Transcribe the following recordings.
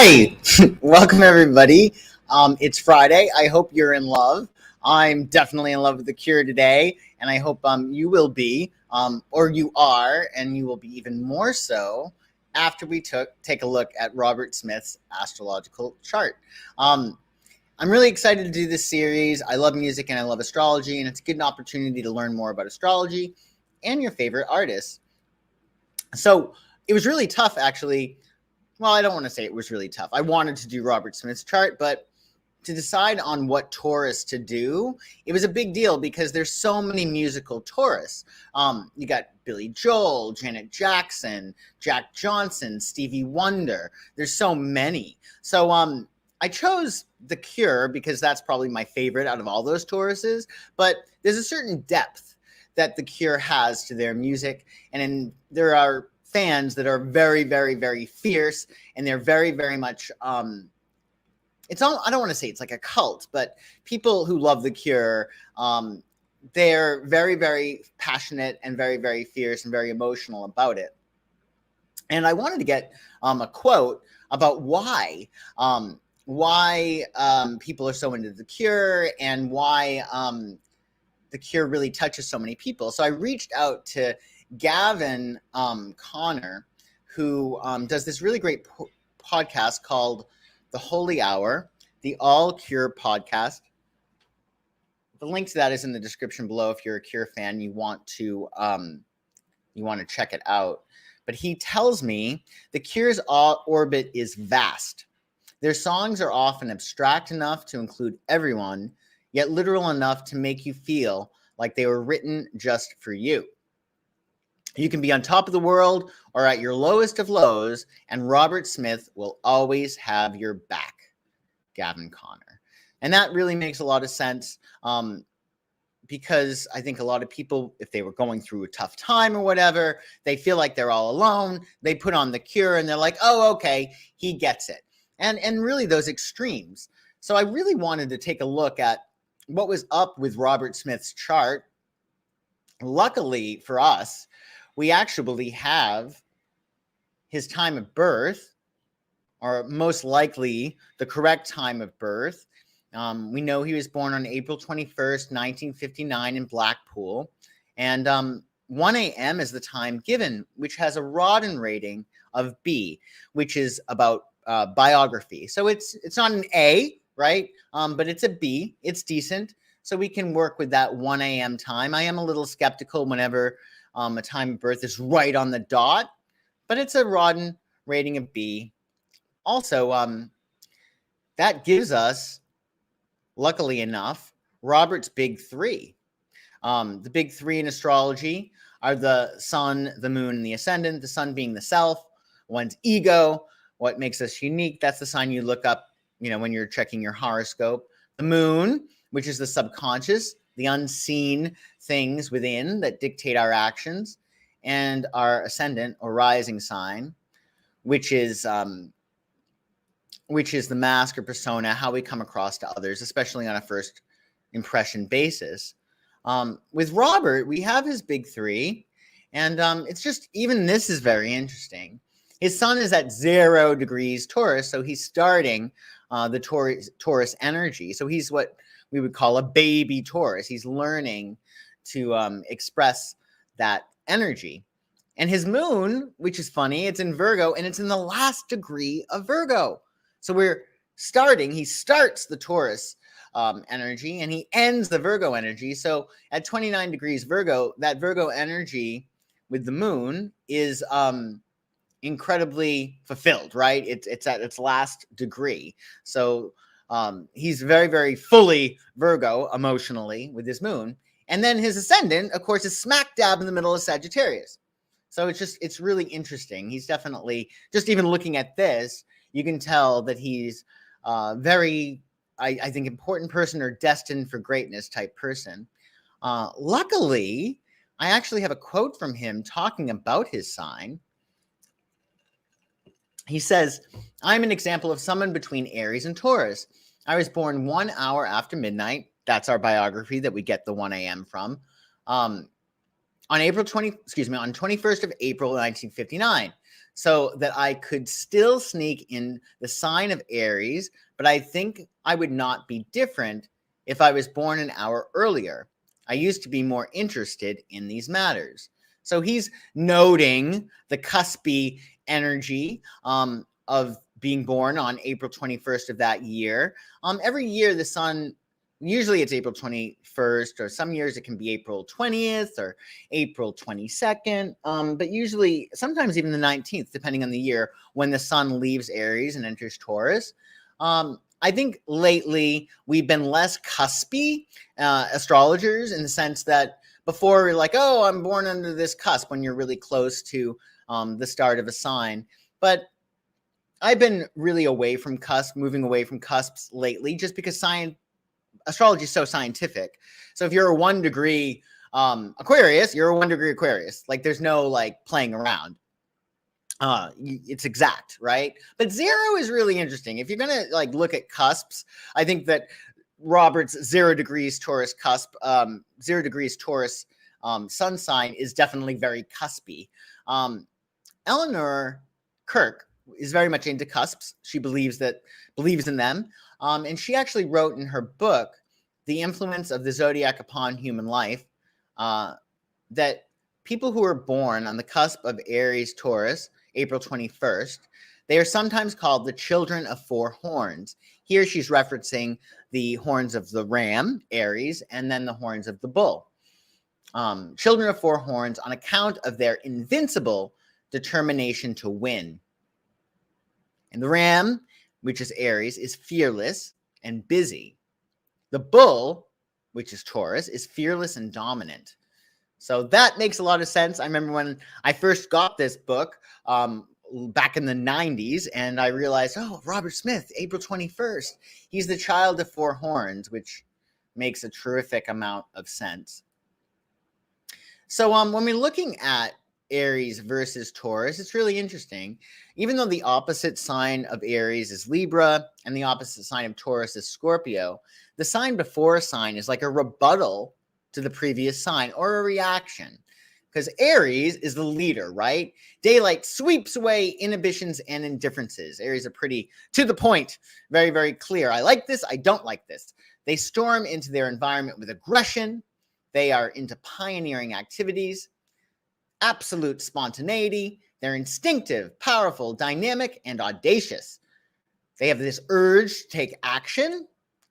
Hi, welcome everybody. It's Friday. I hope you're in love. I'm definitely in love with The Cure today, and I hope you will be, or you are, and you will be even more so after we take a look at Robert Smith's astrological chart. I'm really excited to do this series. I love music and I love astrology, and it's a good opportunity to learn more about astrology and your favorite artists. So it was really tough, actually. Well, I don't want to say it was really tough. I wanted to do Robert Smith's chart, but to decide on what Taurus to do, it was a big deal because there's so many musical Taurus. You got Billy Joel, Janet Jackson, Jack Johnson, Stevie Wonder. There's so many. So I chose The Cure because that's probably my favorite out of all those Tauruses, but there's a certain depth that The Cure has to their music, and there are fans that are very, very, very fierce, and they're very, very much it's all, I don't want to say it's like a cult, but people who love The Cure, they're very, very passionate and very, very fierce and very emotional about it. And I wanted to get a quote about why people are so into The Cure and why The Cure really touches so many people. So I reached out to Gavin Connor, who does this really great podcast called The Holy Hour, the All Cure podcast. The link to that is in the description below. If you're a Cure fan, you want to check it out. But he tells me The Cure's orbit is vast. Their songs are often abstract enough to include everyone, yet literal enough to make you feel like they were written just for you. You can be on top of the world or at your lowest of lows, and Robert Smith will always have your back. Gavin Connor. And that really makes a lot of sense because I think a lot of people, if they were going through a tough time or whatever, they feel like they're all alone. They put on The Cure and they're like, oh, okay, he gets it. And really those extremes. So I really wanted to take a look at what was up with Robert Smith's chart. Luckily for us, we actually have his time of birth, or most likely the correct time of birth. We know he was born on April 21st, 1959 in Blackpool. And 1 a.m. is the time given, which has a Rodden rating of B, which is about biography. So it's not an A, right? But it's a B. It's decent. So we can work with that 1 a.m. time. I am a little skeptical whenever a time of birth is right on the dot, but it's a Rodden rating of B. Also, that gives us, luckily enough, Robert's big three. The big three in astrology are the sun, the moon, and the ascendant. The sun being the self, one's ego, what makes us unique. That's the sign you look up, when you're checking your horoscope. The moon, which is the subconscious, the unseen things within that dictate our actions, and our ascendant or rising sign, which is the mask or persona, how we come across to others, especially on a first impression basis. With Robert, we have his big three, and it's just, even this is very interesting. His sun is at 0 degrees Taurus, so he's starting the Taurus energy. So he's what we would call a baby Taurus. He's learning to express that energy. And his moon, which is funny, it's in Virgo, and it's in the last degree of Virgo. So he starts the Taurus energy, and he ends the Virgo energy. So at 29 degrees Virgo, that Virgo energy with the moon is incredibly fulfilled, right? It's at its last degree. So he's very, very fully Virgo emotionally with his moon. And then his ascendant, of course, is smack dab in the middle of Sagittarius. So it's really interesting. He's definitely, just even looking at this, you can tell that he's very, I think, important person or destined for greatness type person. Luckily, I actually have a quote from him talking about his sign. He says, I'm an example of someone between Aries and Taurus. I was born 1 hour after midnight. That's our biography that we get the 1 a.m. from. On 21st of April, 1959. so that I could still sneak in the sign of Aries, but I think I would not be different if I was born an hour earlier. I used to be more interested in these matters. So he's noting the cuspy energy of being born on April 21st of that year. Every year, the sun, usually it's April 21st, or some years it can be April 20th or April 22nd, but usually, sometimes even the 19th, depending on the year, when the sun leaves Aries and enters Taurus. I think lately we've been less cuspy astrologers, in the sense that before we're like, oh, I'm born under this cusp, when you're really close to the start of a sign. But I've been really moving away from cusps lately, just because astrology is so scientific. So if you're a 1 degree Aquarius, you're a 1 degree Aquarius. Like, there's no like playing around. It's exact, right? But 0 is really interesting. If you're gonna like look at cusps, I think that Robert's 0 degrees Taurus cusp, 0 degrees Taurus sun sign is definitely very cuspy. Eleanor Kirk is very much into cusps. She believes in them. And she actually wrote in her book, The Influence of the Zodiac Upon Human Life, that people who are born on the cusp of Aries Taurus, April 21st, they are sometimes called the children of 4 horns. Here she's referencing the horns of the ram, Aries, and then the horns of the bull. Children of 4 horns on account of their invincible determination to win. And the ram, which is Aries, is fearless and busy. The bull, which is Taurus, is fearless and dominant. So that makes a lot of sense. I remember when I first got this book back in the 90s, and I realized, oh, Robert Smith, April 21st. He's the child of 4 horns, which makes a terrific amount of sense. So when we're looking at Aries versus Taurus, it's really interesting. Even though the opposite sign of Aries is Libra and the opposite sign of Taurus is Scorpio, the sign before a sign is like a rebuttal to the previous sign, or a reaction. Because Aries is the leader, right? Daylight sweeps away inhibitions and indifferences. Aries are pretty to the point, very, very clear. I like this, I don't like this. They storm into their environment with aggression. They are into pioneering activities, absolute spontaneity. They're instinctive, powerful, dynamic, and audacious. They have this urge to take action,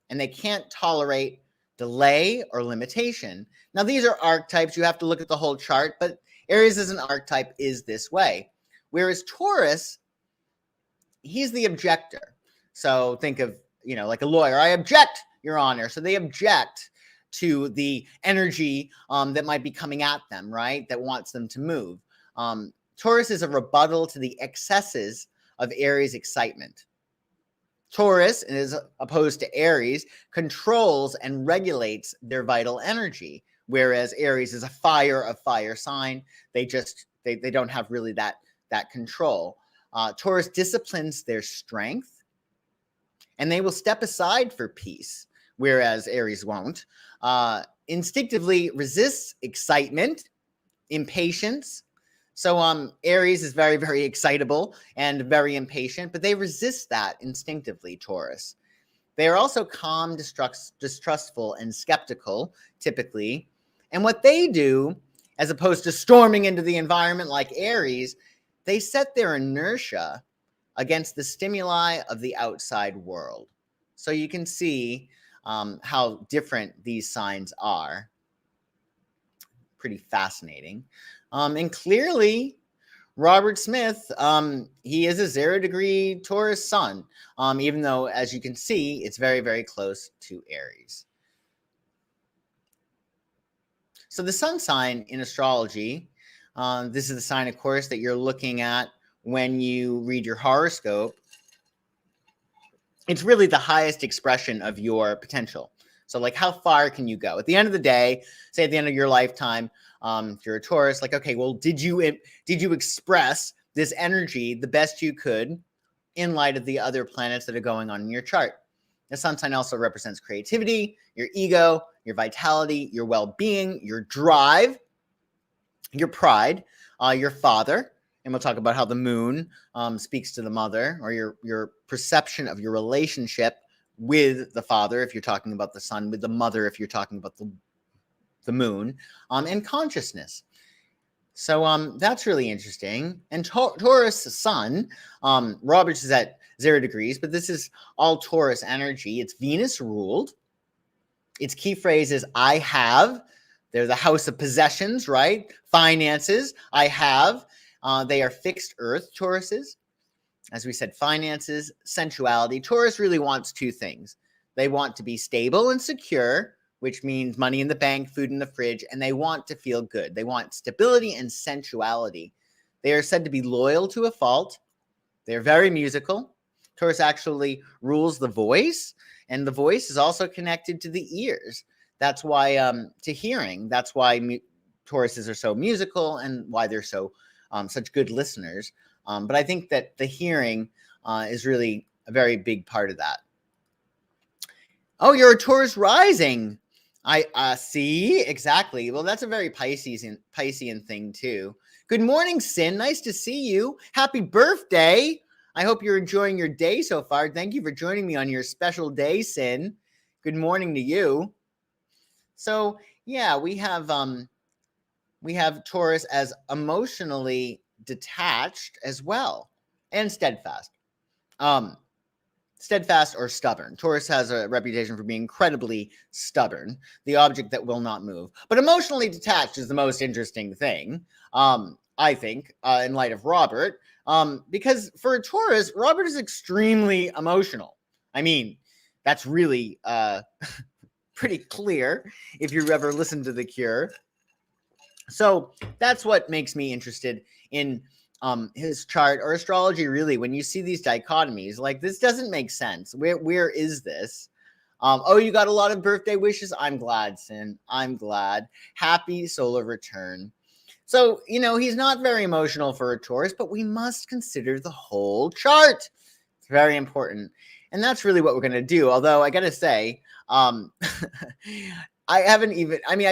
and they can't tolerate delay or limitation. Now, these are archetypes. You have to look at the whole chart, but Aries as an archetype is this way. Whereas Taurus, he's the objector. So think of, like a lawyer. I object, Your Honor. So they object to the energy that might be coming at them, right? That wants them to move. Taurus is a rebuttal to the excesses of Aries' excitement. Taurus, as opposed to Aries, controls and regulates their vital energy, whereas Aries is a fire sign. They don't have really that control. Taurus disciplines their strength, and they will step aside for peace, whereas Aries won't. Instinctively resists excitement, impatience. So Aries is very, very excitable and very impatient, but they resist that instinctively, Taurus. They are also calm, distrustful, and skeptical, typically. And what they do, as opposed to storming into the environment like Aries, they set their inertia against the stimuli of the outside world. So you can see how different these signs are. Pretty fascinating. And clearly, Robert Smith, he is a 0 degree Taurus sun, even though, as you can see, it's very, very close to Aries. So the sun sign in astrology, this is the sign, of course, that you're looking at when you read your horoscope. It's really the highest expression of your potential. So like, how far can you go? At the end of the day, say at the end of your lifetime, if you're a Taurus, like, okay, well, did you express this energy the best you could in light of the other planets that are going on in your chart? The sun sign also represents creativity, your ego, your vitality, your well-being, your drive, your pride, your father, And we'll talk about how the moon speaks to the mother, or your perception of your relationship with the father, if you're talking about the sun, with the mother, if you're talking about the moon, and consciousness. So that's really interesting. And Taurus Sun, Roberts is at 0 degrees, but this is all Taurus energy. It's Venus ruled. Its key phrase is I have. They're the house of possessions, right? Finances, I have. They are fixed earth Tauruses. As we said, finances, sensuality. Taurus really wants two things. They want to be stable and secure, which means money in the bank, food in the fridge, and they want to feel good. They want stability and sensuality. They are said to be loyal to a fault. They're very musical. Taurus actually rules the voice, and the voice is also connected to the ears. That's why, to hearing, that's why Tauruses are so musical and why they're so such good listeners. But I think that the hearing is really a very big part of that. Oh, you're a Taurus rising. I see, exactly. Well, that's a very Piscean thing too. Good morning, Sin. Nice to see you. Happy birthday. I hope you're enjoying your day so far. Thank you for joining me on your special day, Sin. Good morning to you. So yeah, we have Taurus as emotionally detached as well, and steadfast. Steadfast or stubborn. Taurus has a reputation for being incredibly stubborn, the object that will not move. But emotionally detached is the most interesting thing, I think, in light of Robert, because for a Taurus, Robert is extremely emotional. I mean, that's really pretty clear if you've ever listened to The Cure. So that's what makes me interested in his chart or astrology, really. When you see these dichotomies, like, this doesn't make sense. Where is this? Oh, you got a lot of birthday wishes. I'm glad, Sin. I'm glad. Happy solar return. So, he's not very emotional for a Taurus, but we must consider the whole chart. It's very important. And that's really what we're going to do. Although I got to say, I've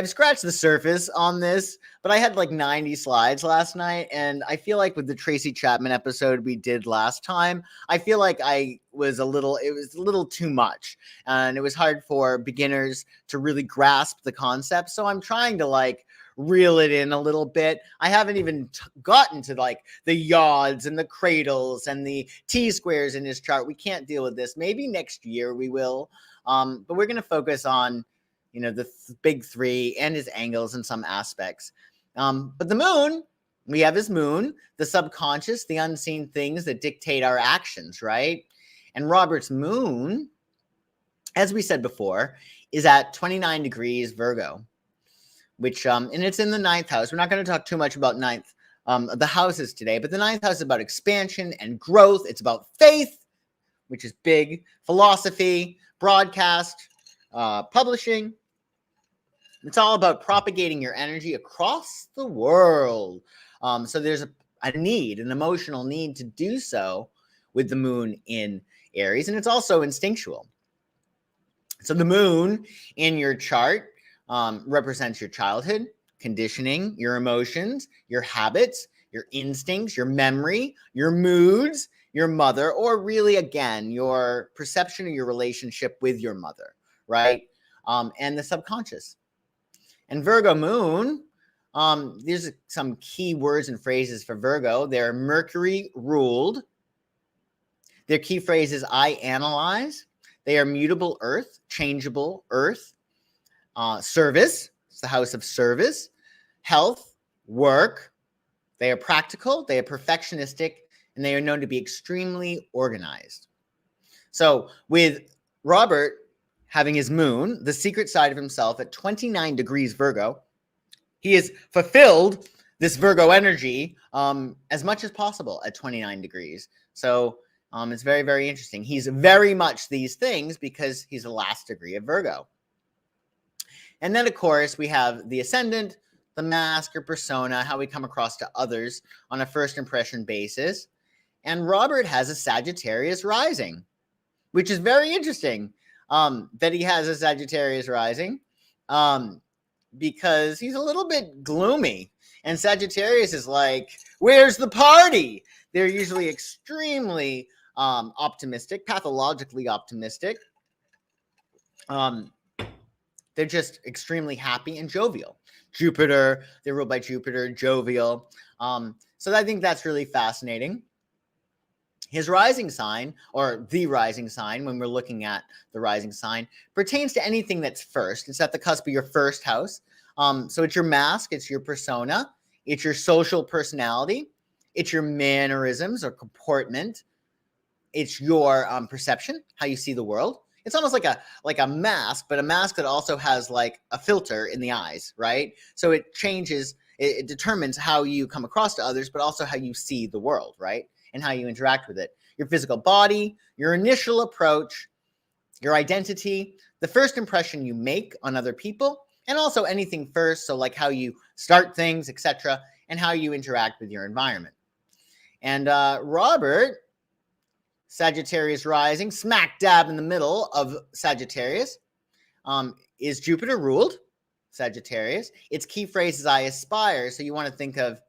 scratched the surface on this, but I had like 90 slides last night. And I feel like with the Tracy Chapman episode we did last time, I feel like it was a little too much. And it was hard for beginners to really grasp the concept. So I'm trying to reel it in a little bit. I haven't even gotten to the yods and the cradles and the T-squares in his chart. We can't deal with this. Maybe next year we will. But we're going to focus on the big three and his angles in some aspects. But the moon, we have his moon, the subconscious, the unseen things that dictate our actions, right? And Robert's moon, as we said before, is at 29 degrees Virgo, which, and it's in the 9th house. We're not going to talk too much about the houses today, but the 9th house is about expansion and growth. It's about faith, which is big, philosophy, broadcast, publishing. It's all about propagating your energy across the world. So there's an emotional need to do so with the moon in Aries, and it's also instinctual. So the moon in your chart represents your childhood, conditioning, your emotions, your habits, your instincts, your memory, your moods, your mother, or really, again, your perception of your relationship with your mother, right? And the subconscious. And Virgo moon, there's some key words and phrases for Virgo. They're Mercury ruled. Their key phrase is I analyze. They are mutable earth, changeable earth. Service, it's the house of service. Health, work. They are practical, they are perfectionistic, and they are known to be extremely organized. So with Robert having his moon, the secret side of himself, at 29 degrees Virgo, he has fulfilled this Virgo energy as much as possible at 29 degrees. So it's very, very interesting. He's very much these things because he's the last degree of Virgo. And then, of course, we have the ascendant, the mask or persona, how we come across to others on a first impression basis. And Robert has a Sagittarius rising, which is very interesting that he has a Sagittarius rising because he's a little bit gloomy. And Sagittarius is like, where's the party? They're usually extremely optimistic, pathologically optimistic. They're just extremely happy and jovial. Jupiter, they're ruled by Jupiter, jovial. So I think that's really fascinating. His rising sign, or the rising sign, when we're looking at the rising sign, pertains to anything that's first. It's at the cusp of your first house. So it's your mask, it's your persona, it's your social personality, it's your mannerisms or comportment, it's your perception, how you see the world. It's almost like a mask, but a mask that also has like a filter in the eyes, right? So it changes, it determines how you come across to others, but also how you see the world, right? And how you interact with it. Your physical body, your initial approach, your identity, the first impression you make on other people, and also anything first, so like how you start things, etc., and how you interact with your environment. And Robert, Sagittarius rising, smack dab in the middle of Sagittarius, is Jupiter ruled Sagittarius. Its key phrase is I aspire. So you want to think of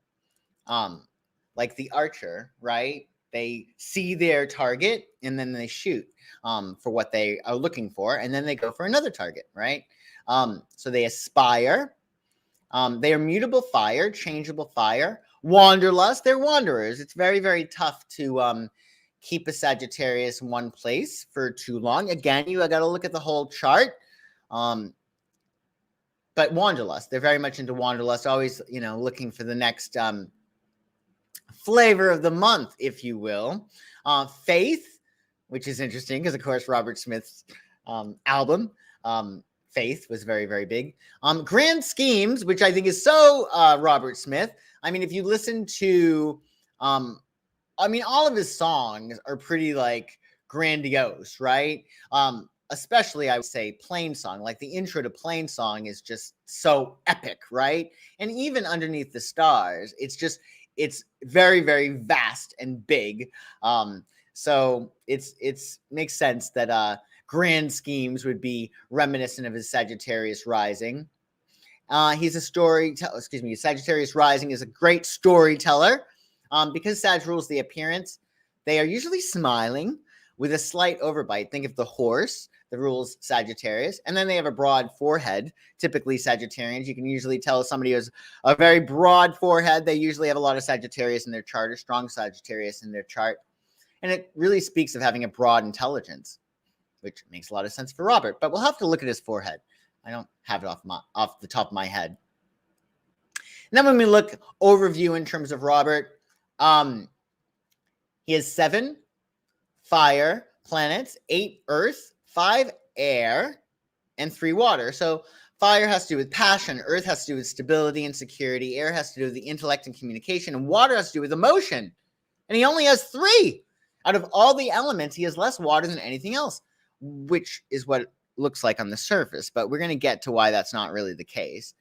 like the archer, right? They see their target and then they shoot for what they are looking for, and then they go for another target, right? So they aspire. They are mutable fire, changeable fire. Wanderlust, they're wanderers. It's very, very tough to keep a Sagittarius in one place for too long. Again, you got to look at the whole chart. But wanderlust, they're very much into wanderlust, always, looking for the next flavor of the month, if you will. Faith, which is interesting because, of course, Robert Smith's album, Faith, was very, very big. Grand schemes, which I think is so Robert Smith. I mean, if you listen to, all of his songs are pretty like grandiose, right? Especially, I would say, Plain Song. Like the intro to Plain Song is just so epic, right? And even Underneath the Stars, it's very, very vast and big. So it's makes sense that grand schemes would be reminiscent of his Sagittarius rising. He's a Sagittarius rising is a great storyteller. Because Sag rules the appearance, they are usually smiling with a slight overbite. Think of the horse that rules Sagittarius. And then they have a broad forehead, typically Sagittarians. You can usually tell somebody who has a very broad forehead. They usually have a lot of Sagittarius in their chart, or strong Sagittarius in their chart. And it really speaks of having a broad intelligence, which makes a lot of sense for Robert. But we'll have to look at his forehead. I don't have it off the top of my head. And then when we look overview in terms of Robert, he has 7 fire planets, 8 earth, 5 air, and 3 water. So fire has to do with passion, earth has to do with stability and security, air has to do with the intellect and communication, and water has to do with emotion. And he only has 3. Out of all the elements, he has less water than anything else, which is what it looks like on the surface. But we're going to get to why that's not really the case.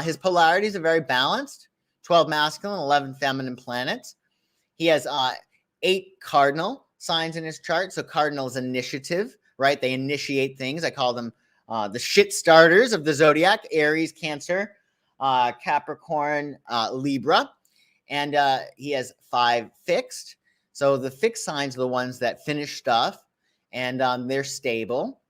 His polarities are very balanced. 12 masculine, 11 feminine planets. He has 8 cardinal signs in his chart. So cardinal is initiative, right? They initiate things. I call them the shit starters of the zodiac: Aries, Cancer, Capricorn, Libra. And he has 5 fixed. So the fixed signs are the ones that finish stuff, and they're stable.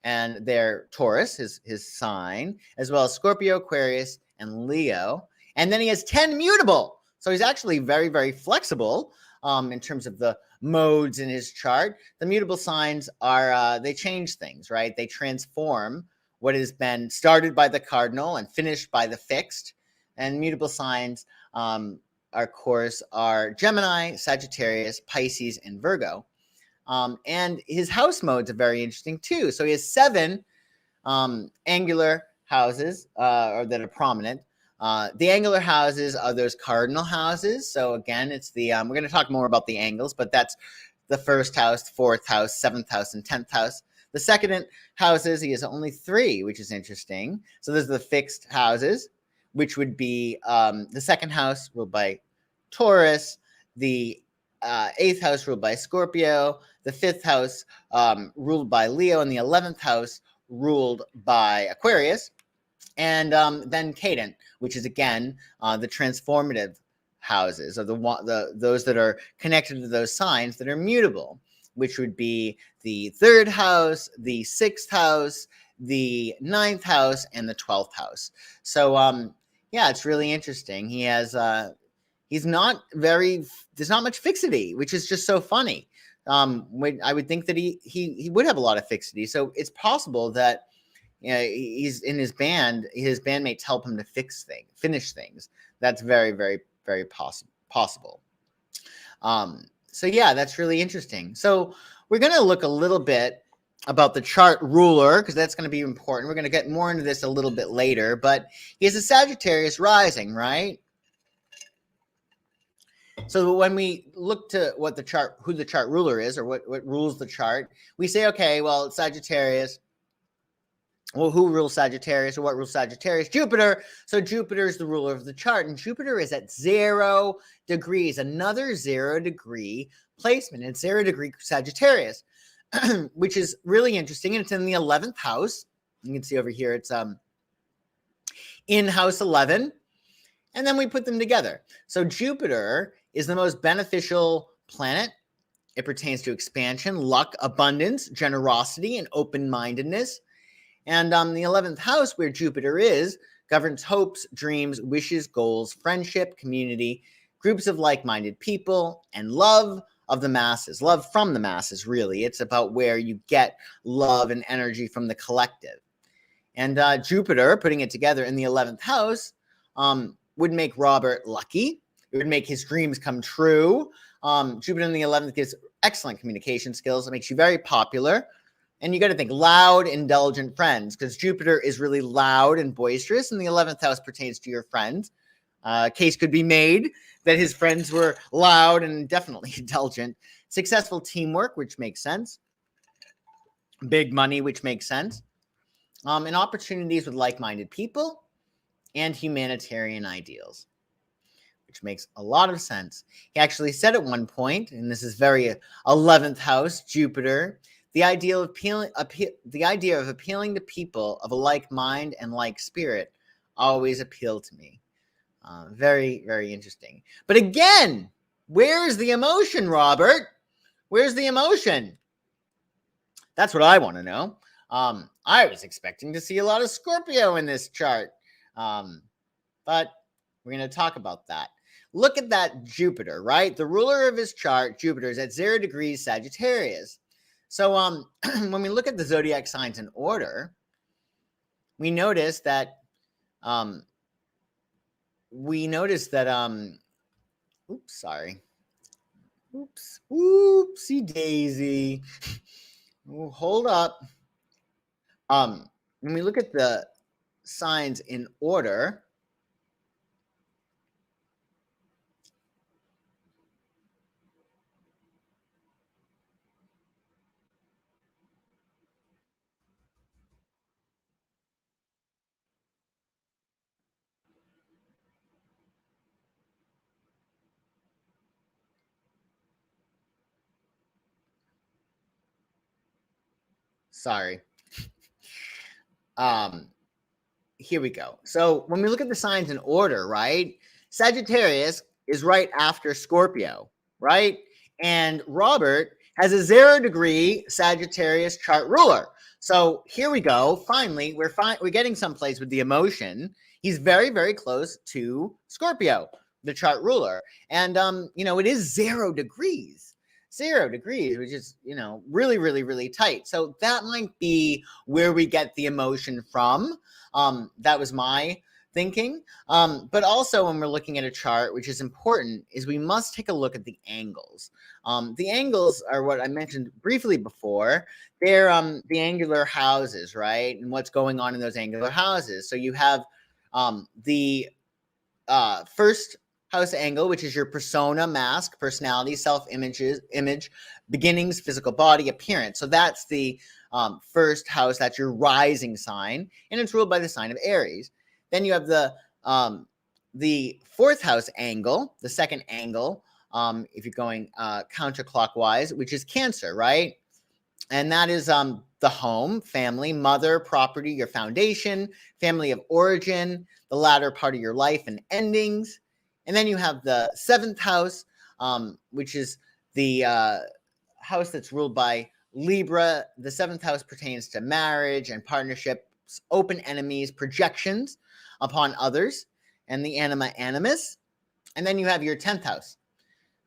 And they're Taurus, his sign, as well as Scorpio, Aquarius, and Leo. And then he has 10 mutable. So he's actually very, very flexible in terms of the modes in his chart. The mutable signs are, they change things, right? They transform what has been started by the cardinal and finished by the fixed. And mutable signs, of course, are Gemini, Sagittarius, Pisces, and Virgo. And his house modes are very interesting too. So he has 7 angular houses that are prominent. The angular houses are those cardinal houses. So again, it's the we're going to talk more about the angles, but that's the first house, 4th house, 7th house, and 10th house. The second houses, he has only 3, which is interesting. So those are the fixed houses, which would be the second house ruled by Taurus, the 8th house ruled by Scorpio, the 5th house ruled by Leo, and the 11th house ruled by Aquarius. And then Cadent, which is again the transformative houses, or those that are connected to those signs that are mutable, which would be the 3rd house, the 6th house, the 9th house, and the 12th house. So yeah, it's really interesting. He has he's not very, there's not much fixity, which is just so funny. I would think that he would have a lot of fixity. So it's possible that he's in his bandmates help him to finish things. That's very, very, very possible. So yeah, that's really interesting. So we're going to look a little bit about the chart ruler, because that's going to be important. We're going to get more into this a little bit later, but he has a Sagittarius rising, right? So when we look to who the chart ruler is, or what rules the chart, we say, okay, well, it's Sagittarius. Well, who rules Sagittarius, or what rules Sagittarius? Jupiter. So Jupiter is the ruler of the chart, and Jupiter is at 0 degrees, another 0 degree placement. It's 0 degree Sagittarius, which is really interesting, and it's in the 11th house. You can see over here, it's in house 11, and then we put them together. So Jupiter is the most beneficial planet. It pertains to expansion, luck, abundance, generosity, and open-mindedness. And the 11th house, where Jupiter is, governs hopes, dreams, wishes, goals, friendship, community, groups of like-minded people, and love of the masses. Love from the masses, really. It's about where you get love and energy from the collective. And Jupiter, putting it together in the 11th house, would make Robert lucky. It would make his dreams come true. Jupiter in the 11th gives excellent communication skills. It makes you very popular. And you got to think loud, indulgent friends, because Jupiter is really loud and boisterous, and the 11th house pertains to your friends. Case could be made that his friends were loud and definitely indulgent. Successful teamwork, which makes sense. Big money, which makes sense. And opportunities with like-minded people and humanitarian ideals, which makes a lot of sense. He actually said at one point, and this is very 11th house, Jupiter, the idea of appealing to people of a like mind and like spirit always appealed to me. Very, very interesting. But again, where's the emotion, Robert? Where's the emotion? That's what I want to know. I was expecting to see a lot of Scorpio in this chart, but we're going to talk about that. Look at that Jupiter, right? The ruler of his chart, Jupiter, is at 0 degrees Sagittarius. So when we look at the zodiac signs in order, we notice that oopsie daisy. Ooh, hold up. When we look at the signs in order, sorry. Here we go. So when we look at the signs in order, right? Sagittarius is right after Scorpio, right? And Robert has a 0 degree Sagittarius chart ruler. So here we go. Finally, we're getting someplace with the emotion. He's very, very close to Scorpio, the chart ruler. And it is 0 degrees. 0 degrees, which is, really, really, really tight. So that might be where we get the emotion from. That was my thinking. But also when we're looking at a chart, which is important, is we must take a look at the angles. The angles are what I mentioned briefly before. They're the angular houses, right? And what's going on in those angular houses. So you have the first house angle, which is your persona, mask, personality, image, beginnings, physical body, appearance. So that's the first house. That's your rising sign, and it's ruled by the sign of Aries. Then you have the fourth house angle, the second angle, if you're going counterclockwise, which is Cancer, right? And that is the home, family, mother, property, your foundation, family of origin, the latter part of your life and endings. And then you have the seventh house, which is the house that's ruled by Libra. The seventh house pertains to marriage and partnerships, open enemies, projections upon others, and the anima animus. And then you have your 10th house.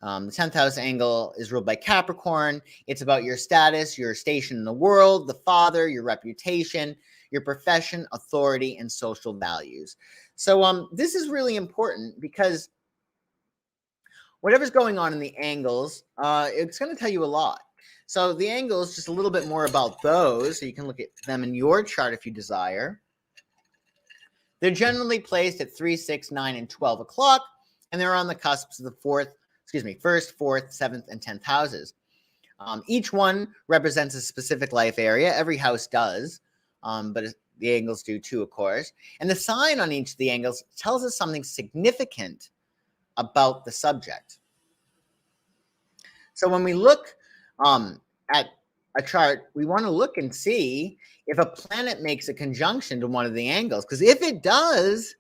The 10th house angle is ruled by Capricorn. It's about your status, your station in the world, the father, your reputation, your profession, authority, and social values. So this is really important because whatever's going on in the angles, it's going to tell you a lot. So the angles, just a little bit more about those, so you can look at them in your chart if you desire. They're generally placed at 3, 6, 9, and 12 o'clock, and they're on the cusps of the first, fourth, seventh, and 10th houses. Each one represents a specific life area. Every house does, but the angles do too, of course. And the sign on each of the angles tells us something significant about the subject. So when we look at a chart, we want to look and see if a planet makes a conjunction to one of the angles. Because if it does,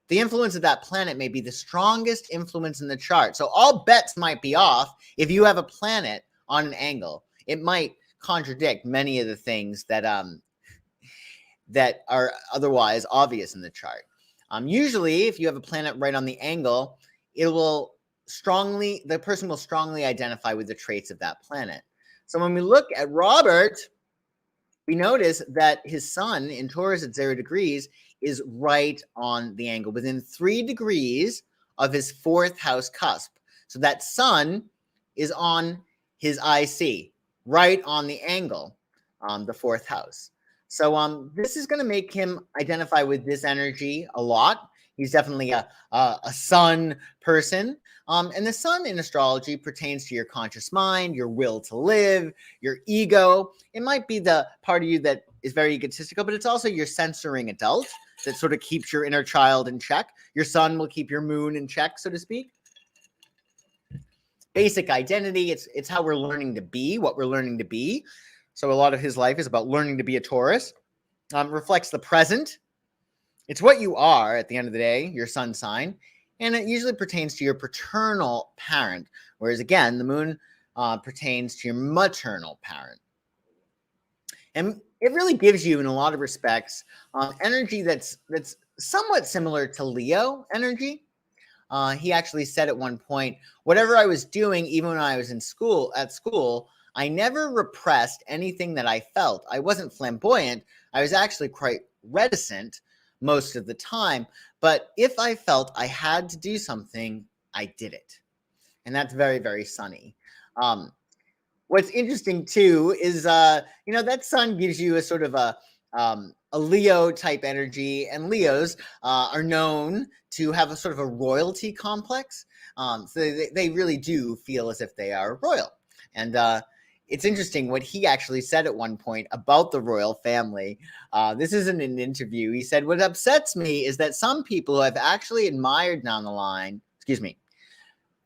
the influence of that planet may be the strongest influence in the chart. So all bets might be off if you have a planet on an angle. It might contradict many of the things that that are otherwise obvious in the chart. Usually, if you have a planet right on the angle, the person will strongly identify with the traits of that planet. So when we look at Robert, we notice that his sun in Taurus at 0 degrees is right on the angle, within 3 degrees of his 4th house cusp. So that sun is on his IC, right on the angle, the 4th house. So this is going to make him identify with this energy a lot. He's definitely a sun person. And the sun in astrology pertains to your conscious mind, your will to live, your ego. It might be the part of you that is very egotistical, but it's also your censoring adult that sort of keeps your inner child in check. Your sun will keep your moon in check, so to speak. Basic identity, it's how we're learning to be, what we're learning to be. So a lot of his life is about learning to be a Taurus. Reflects the present. It's what you are at the end of the day, your sun sign. And it usually pertains to your paternal parent. Whereas again, the moon pertains to your maternal parent. And it really gives you, in a lot of respects, energy that's somewhat similar to Leo energy. He actually said at one point, whatever I was doing, even when I was at school, I never repressed anything that I felt. I wasn't flamboyant. I was actually quite reticent most of the time. But if I felt I had to do something, I did it. And that's very, very sunny. What's interesting too is, that sun gives you a sort of a Leo type energy, and Leos are known to have a sort of a royalty complex. So they really do feel as if they are royal. And it's interesting what he actually said at one point about the royal family. This isn't an interview. He said, what upsets me is that some people who I've actually admired down the line,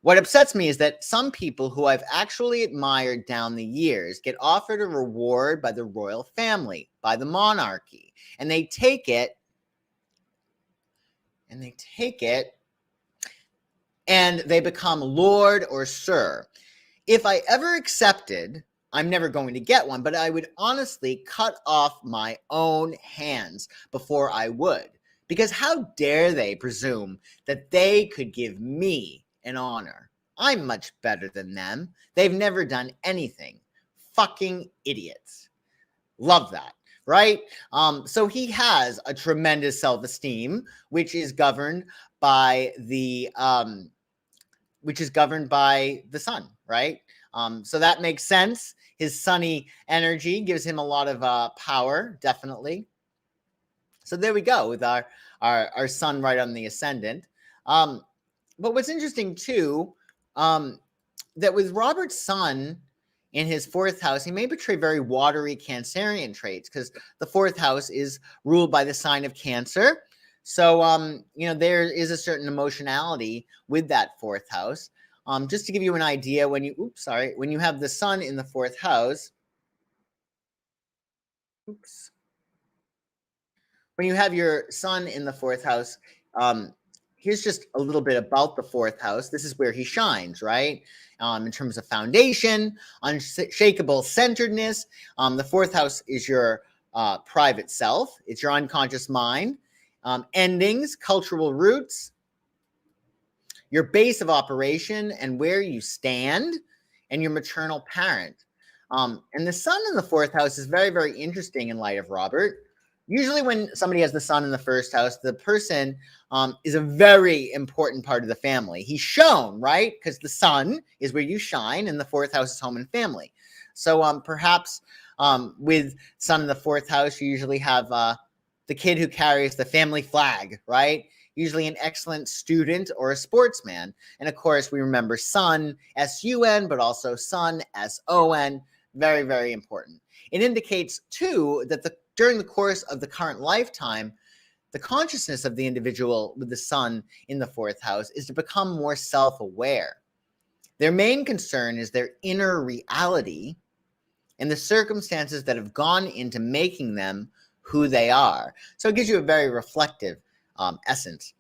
what upsets me is that some people who I've actually admired down the years get offered a reward by the royal family, by the monarchy, and they take it, and they become lord or sir. If I ever accepted, I'm never going to get one, but I would honestly cut off my own hands before I would. Because how dare they presume that they could give me an honor? I'm much better than them. They've never done anything. Fucking idiots. Love that, right? So he has a tremendous self-esteem, which is governed by the sun, right? So that makes sense. His sunny energy gives him a lot of power, definitely. So there we go with our sun right on the ascendant. But what's interesting too, that with Robert's sun in his 4th house, he may portray very watery Cancerian traits because the 4th house is ruled by the sign of Cancer. So, there is a certain emotionality with that 4th house. Just to give you an idea, when you have the sun in the 4th house, Oops. When you have your sun in the fourth house, um, here's just a little bit about the fourth house. This is where he shines, right? In terms of foundation, unshakable centeredness. The fourth house is your private self, it's your unconscious mind, endings, cultural roots, your base of operation and where you stand, and your maternal parent. And the sun in the fourth house is very, very interesting in light of Robert. Usually, when somebody has the sun in the first house, the person is a very important part of the family. He's shown, right? Because the sun is where you shine, and the fourth house is home and family. So perhaps with sun in the fourth house, you usually have the kid who carries the family flag, right? Usually an excellent student or a sportsman. And of course, we remember sun, S-U-N, but also sun, S-O-N. Very, very important. It indicates, too, that during the course of the current lifetime, the consciousness of the individual with the sun in the fourth house is to become more self-aware. Their main concern is their inner reality and the circumstances that have gone into making them who they are. So it gives you a very reflective essence.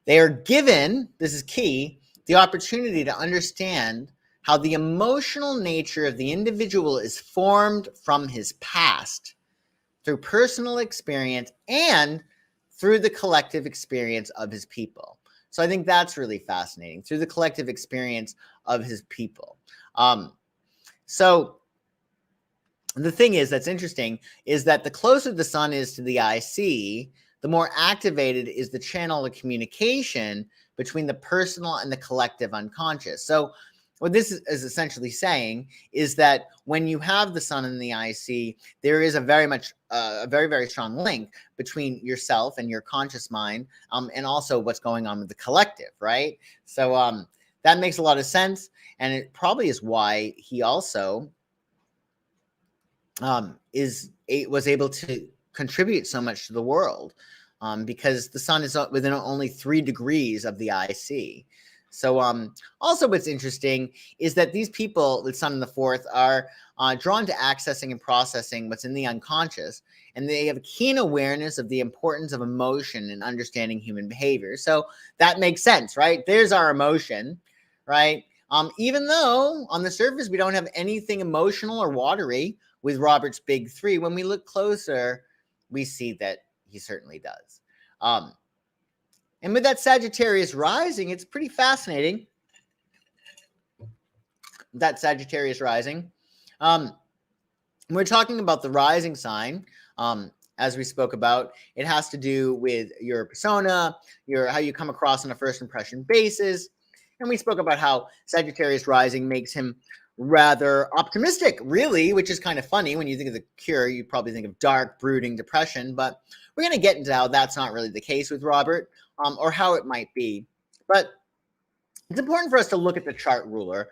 They are given, this is key, the opportunity to understand how the emotional nature of the individual is formed from his past through personal experience and through the collective experience of his people. So I think that's really fascinating, through the collective experience of his people. So the thing is that's interesting is that the closer the sun is to the IC, the more activated is the channel of communication between the personal and the collective unconscious. So what this is essentially saying is that when you have the sun in the IC, there is a very, very strong link between yourself and your conscious mind, and also what's going on with the collective, right? So that makes a lot of sense, and it probably is why he also was able to contribute so much to the world, because the sun is within only 3 degrees of the IC. So also what's interesting is that these people with sun in the fourth are drawn to accessing and processing what's in the unconscious, and they have a keen awareness of the importance of emotion and understanding human behavior. So that makes sense, right? There's our emotion, right? Even though on the surface we don't have anything emotional or watery with Robert's big 3, when we look closer, we see that he certainly does. And with that Sagittarius rising, it's pretty fascinating. That Sagittarius rising. We're talking about the rising sign, as we spoke about. It has to do with your persona, how you come across on a first impression basis. And we spoke about how Sagittarius rising makes him rather optimistic, really, which is kind of funny. When you think of the Cure, you probably think of dark, brooding depression, but we're going to get into how that's not really the case with Robert, or how it might be. But it's important for us to look at the chart ruler.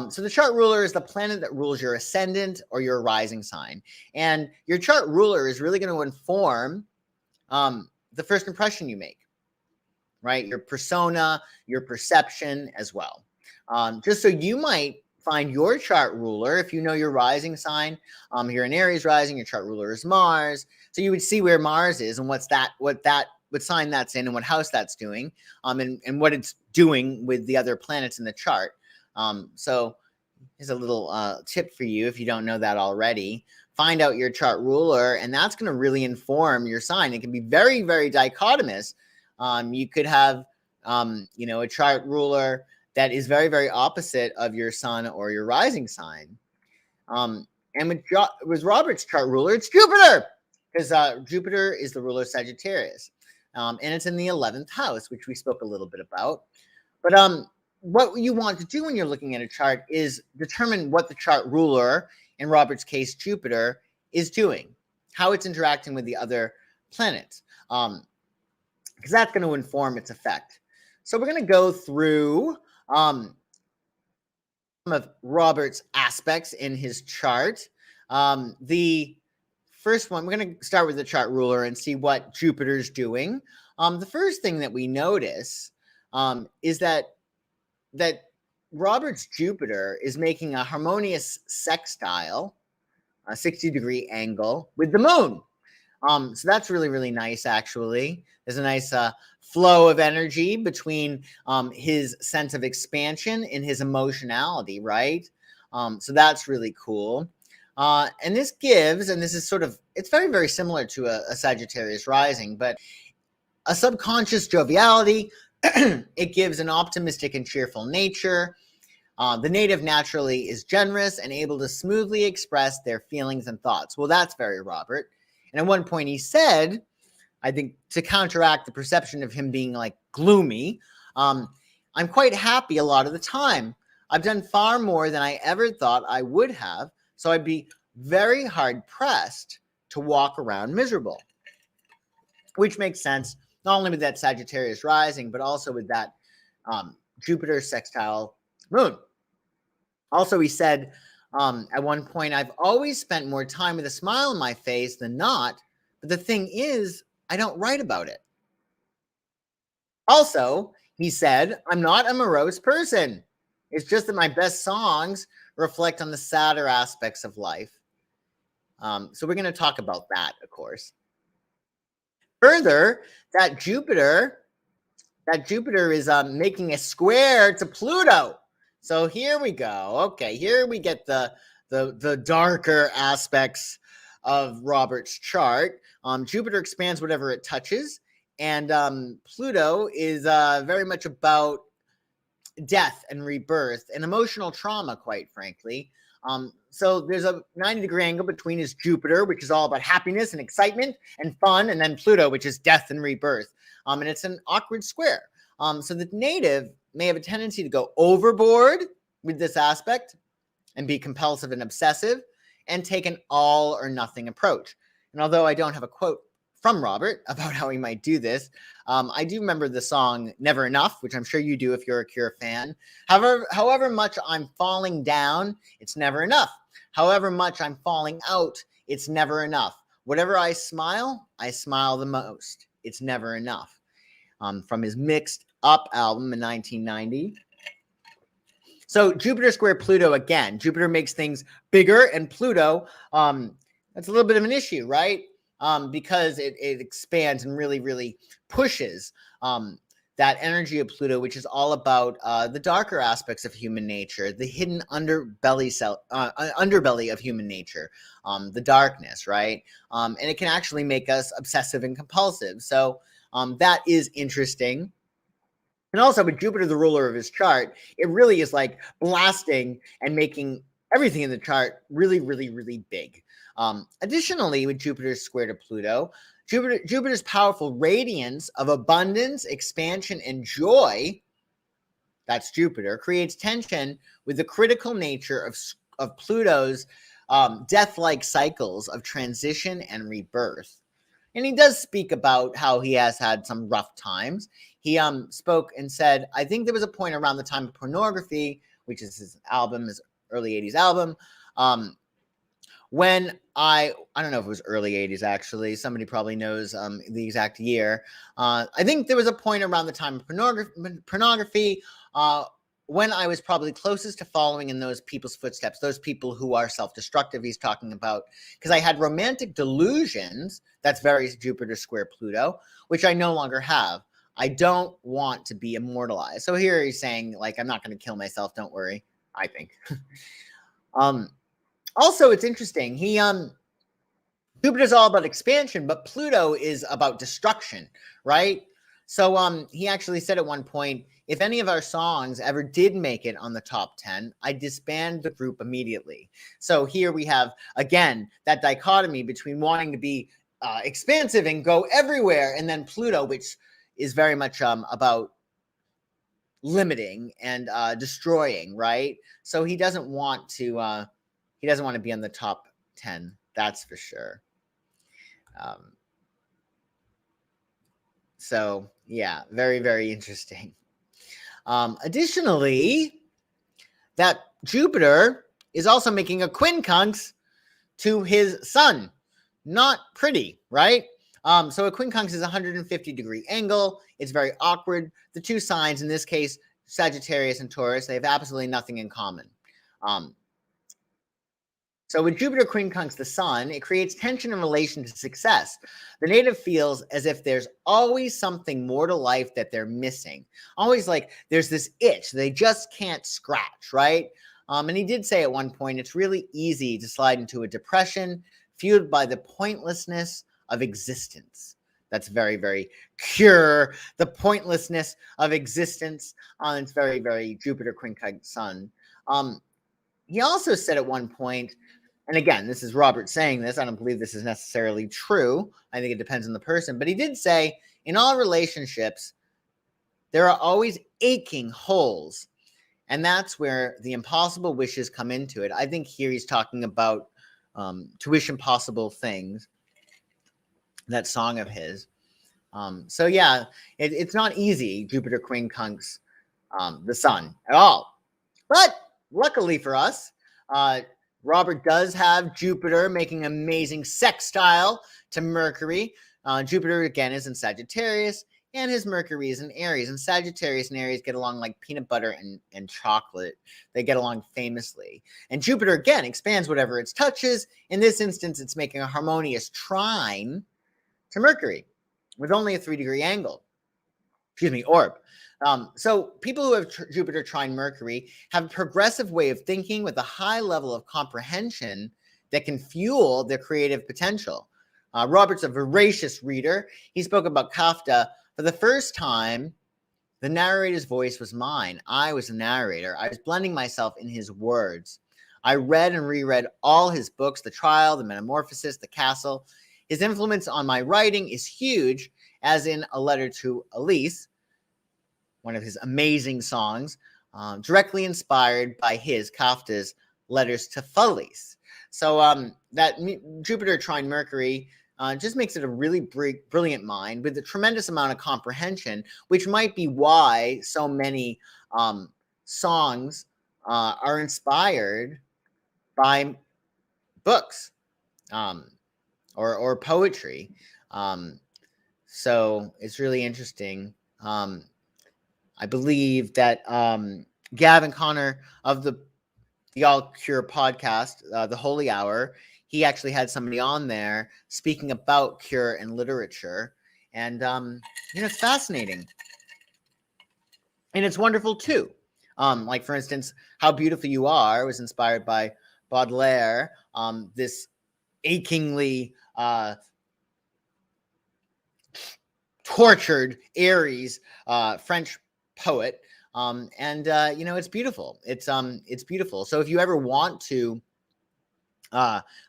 So the chart ruler is the planet that rules your ascendant or your rising sign. And your chart ruler is really going to inform the first impression you make, right? Your persona, your perception as well. Just so you might find your chart ruler, if you know your rising sign, you're an Aries rising, your chart ruler is Mars. So you would see where Mars is and what sign that's in and what house that's doing, and what it's doing with the other planets in the chart. So here's a little tip for you if you don't know that already. Find out your chart ruler, and that's going to really inform your sign. It can be very, very dichotomous. You could have, a chart ruler that is very, very opposite of your sun or your rising sign. And with Robert's chart ruler, it's Jupiter, because Jupiter is the ruler of Sagittarius. And it's in the 11th house, which we spoke a little bit about. But what you want to do when you're looking at a chart is determine what the chart ruler, in Robert's case, Jupiter, is doing, how it's interacting with the other planets, because that's going to inform its effect. So we're going to go through some of Robert's aspects in his chart. The first one, we're going to start with the chart ruler and see what Jupiter's doing. The first thing that we notice is that Robert's Jupiter is making a harmonious sextile a 60-degree angle with the moon. So that's really, really nice, actually. There's a nice flow of energy between his sense of expansion and his emotionality, right? So that's really cool. And this gives, and this is sort of, it's very, very similar to a Sagittarius rising, but a subconscious joviality. It gives an optimistic and cheerful nature. The native naturally is generous and able to smoothly express their feelings and thoughts. Well, that's very Robert. And at one point he said, I think to counteract the perception of him being like gloomy, I'm quite happy a lot of the time. I've done far more than I ever thought I would have, so I'd be very hard pressed to walk around miserable. Which makes sense, not only with that Sagittarius rising, but also with that Jupiter sextile moon. Also, he said at one point, I've always spent more time with a smile on my face than not, but the thing is, I don't write about it. Also, he said, I'm not a morose person. It's just that my best songs reflect on the sadder aspects of life. So we're going to talk about that, of course. Further, that Jupiter is making a square to Pluto. So here we go. Okay, here we get the darker aspects of Robert's chart. Jupiter expands whatever it touches, and Pluto is very much about death and rebirth and emotional trauma, quite frankly. So there's a 90-degree angle between his Jupiter, which is all about happiness and excitement and fun, and then Pluto, which is death and rebirth. And it's an awkward square. So the native may have a tendency to go overboard with this aspect and be compulsive and obsessive and take an all or nothing approach. And although I don't have a quote from Robert about how he might do this, I do remember the song Never Enough, which I'm sure you do if you're a Cure fan. However much I'm falling down, it's never enough. However much I'm falling out, it's never enough. Whatever I smile the most. It's never enough. From his Mixed Up album in 1990. So Jupiter square Pluto again. Jupiter makes things bigger, and Pluto, that's a little bit of an issue, right? Because it expands and really, really pushes that energy of Pluto, which is all about the darker aspects of human nature, the hidden underbelly of human nature, the darkness, right? And it can actually make us obsessive and compulsive. So that is interesting. And also with Jupiter, the ruler of his chart, it really is like blasting and making everything in the chart really, really, really big. Additionally, with Jupiter's square to Pluto, Jupiter's powerful radiance of abundance, expansion, and joy, that's Jupiter, creates tension with the critical nature of Pluto's death-like cycles of transition and rebirth. And he does speak about how he has had some rough times. He spoke and said, I think there was a point around the time of Pornography, which is his album, his early 80s album, when I don't know if it was early 80s, actually. Somebody probably knows the exact year. I think there was a point around the time of pornography when I was probably closest to following in those people's footsteps, those people who are self-destructive he's talking about, because I had romantic delusions, that's very Jupiter square Pluto, which I no longer have. I don't want to be immortalized. So here he's saying, like, I'm not going to kill myself, don't worry, I think. Also, it's interesting. Jupiter's all about expansion, but Pluto is about destruction, right? So he actually said at one point, if any of our songs ever did make it on the top 10, I'd disband the group immediately. So here we have, again, that dichotomy between wanting to be expansive and go everywhere, and then Pluto, which is very much about limiting and destroying, right? So he doesn't want to be on the top 10, that's for sure. So yeah, very, very interesting. Additionally, that Jupiter is also making a quincunx to his sun. Not pretty, right? So a quincunx is a 150-degree angle. It's very awkward. The two signs, in this case, Sagittarius and Taurus, they have absolutely nothing in common. So with Jupiter quincunx the sun, it creates tension in relation to success. The native feels as if there's always something more to life that they're missing. Always like there's this itch they just can't scratch, right? And he did say at one point, it's really easy to slide into a depression fueled by the pointlessness of existence. That's very, very pure. The pointlessness of existence. It's very, very Jupiter quincunx sun. He also said at one point, and again, this is Robert saying this. I don't believe this is necessarily true. I think it depends on the person. But he did say, in all relationships, there are always aching holes. And that's where the impossible wishes come into it. I think here he's talking about To Wish Impossible Things, that song of his. So yeah, it's not easy, Jupiter quincunx the sun at all. But luckily for us, Robert does have Jupiter making amazing sextile to Mercury. Jupiter, again, is in Sagittarius, and his Mercury is in Aries. And Sagittarius and Aries get along like peanut butter and chocolate. They get along famously. And Jupiter, again, expands whatever it touches. In this instance, it's making a harmonious trine to Mercury with only a 3-degree angle. Orb. So people who have Jupiter trine Mercury have a progressive way of thinking with a high level of comprehension that can fuel their creative potential. Robert's a voracious reader. He spoke about Kafka. For the first time, the narrator's voice was mine. I was a narrator. I was blending myself in his words. I read and reread all his books, The Trial, The Metamorphosis, The Castle. His influence on my writing is huge, as in A Letter to Elise, one of his amazing songs, directly inspired by his, Kafka's, Letters to Felice. So that Jupiter trine Mercury just makes it a really brilliant mind with a tremendous amount of comprehension, which might be why so many songs are inspired by books or poetry. So it's really interesting. I believe that Gavin Connor of the All Cure podcast, The Holy Hour, he actually had somebody on there speaking about cure and literature. And, it's fascinating. And it's wonderful, too. Like, for instance, How Beautiful You Are was inspired by Baudelaire, this achingly tortured Aries French poet. It's beautiful. It's beautiful. So if you ever want to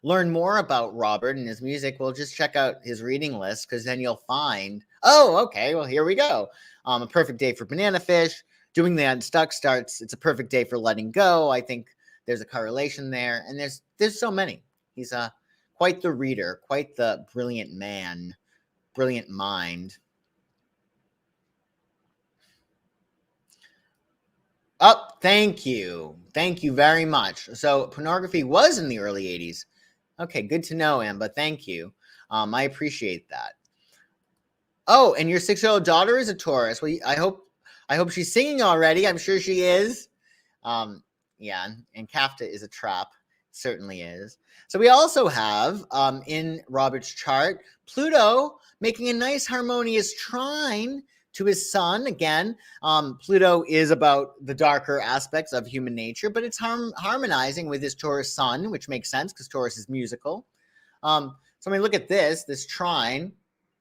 learn more about Robert and his music, well, just check out his reading list, because then you'll find, okay, well, here we go. A perfect day for banana fish. Doing the unstuck starts. It's a perfect day for letting go. I think there's a correlation there, and there's so many. He's quite the reader, quite the brilliant man, brilliant mind. Oh, thank you. Thank you very much. So pornography was in the early 80s. Okay, good to know, Amba. Thank you. I appreciate that. Oh, and your 6-year-old daughter is a Taurus. Well, I hope she's singing already. I'm sure she is. Yeah, and Kafka is a trap. Certainly is. So we also have, in Robert's chart, Pluto making a nice harmonious trine to his sun. Again, Pluto is about the darker aspects of human nature, but it's harmonizing with his Taurus sun, which makes sense because Taurus is musical. So when we look at this trine,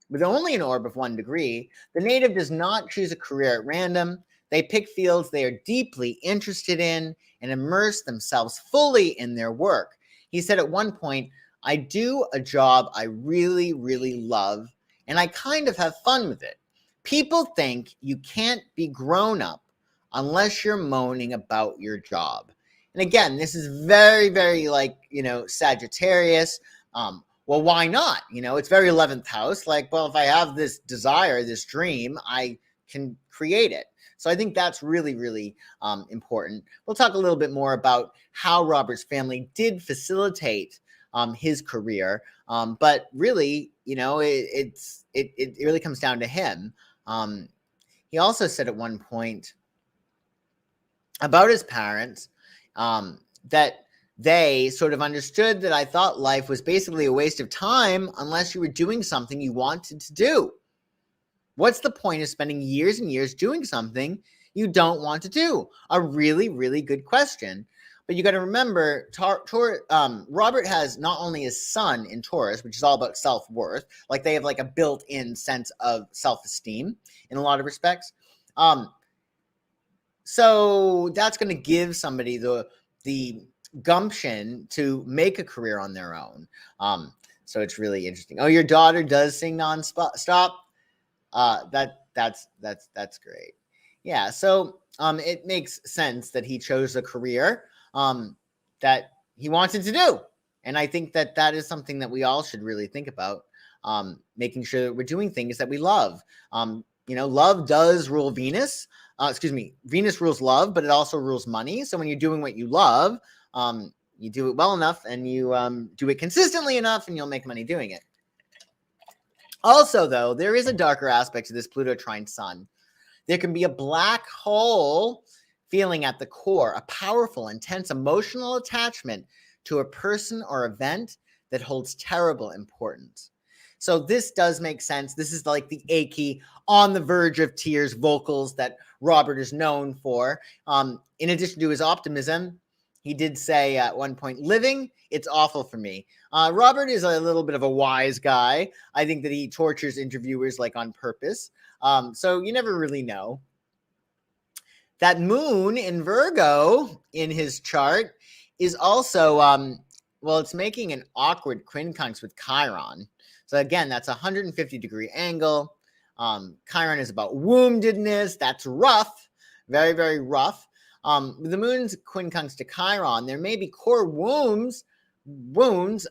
with only an orb of 1 degree, the native does not choose a career at random. They pick fields they are deeply interested in and immerse themselves fully in their work. He said at one point, I do a job I really, really love, and I kind of have fun with it. People think you can't be grown up unless you're moaning about your job. And again, this is very, very Sagittarius. Well, why not? It's very 11th house. Like, well, if I have this desire, this dream, I can create it. So I think that's really, really important. We'll talk a little bit more about how Robert's family did facilitate his career. But really, it really comes down to him. He also said at one point about his parents that they sort of understood that I thought life was basically a waste of time unless you were doing something you wanted to do. What's the point of spending years and years doing something you don't want to do? A really, really good question. But you got to remember, Robert has not only his sun in Taurus, which is all about self-worth, like they have like a built-in sense of self-esteem in a lot of respects. So that's going to give somebody the gumption to make a career on their own. So it's really interesting. Oh, your daughter does sing nonstop. That's great. Yeah. So it makes sense that he chose a career that he wanted to do, and I think that is something that we all should really think about. Making sure that we're doing things that we love. Love does rule Venus. Venus rules love, but it also rules money. So when you're doing what you love, you do it well enough and you do it consistently enough and you'll make money doing it. Also, though, there is a darker aspect to this Pluto trine Sun. There can be a black hole feeling at the core, a powerful, intense emotional attachment to a person or event that holds terrible importance. So this does make sense. This is like the achy, on the verge of tears vocals that Robert is known for. In addition to his optimism, he did say at one point, living, it's awful for me. Robert is a little bit of a wise guy. I think that he tortures interviewers like on purpose. So you never really know. That moon in Virgo in his chart is also, it's making an awkward quincunx with Chiron. So again, that's a 150-degree angle. Chiron is about woundedness. That's rough, very, very rough. The moon's quincunx to Chiron, there may be core wounds related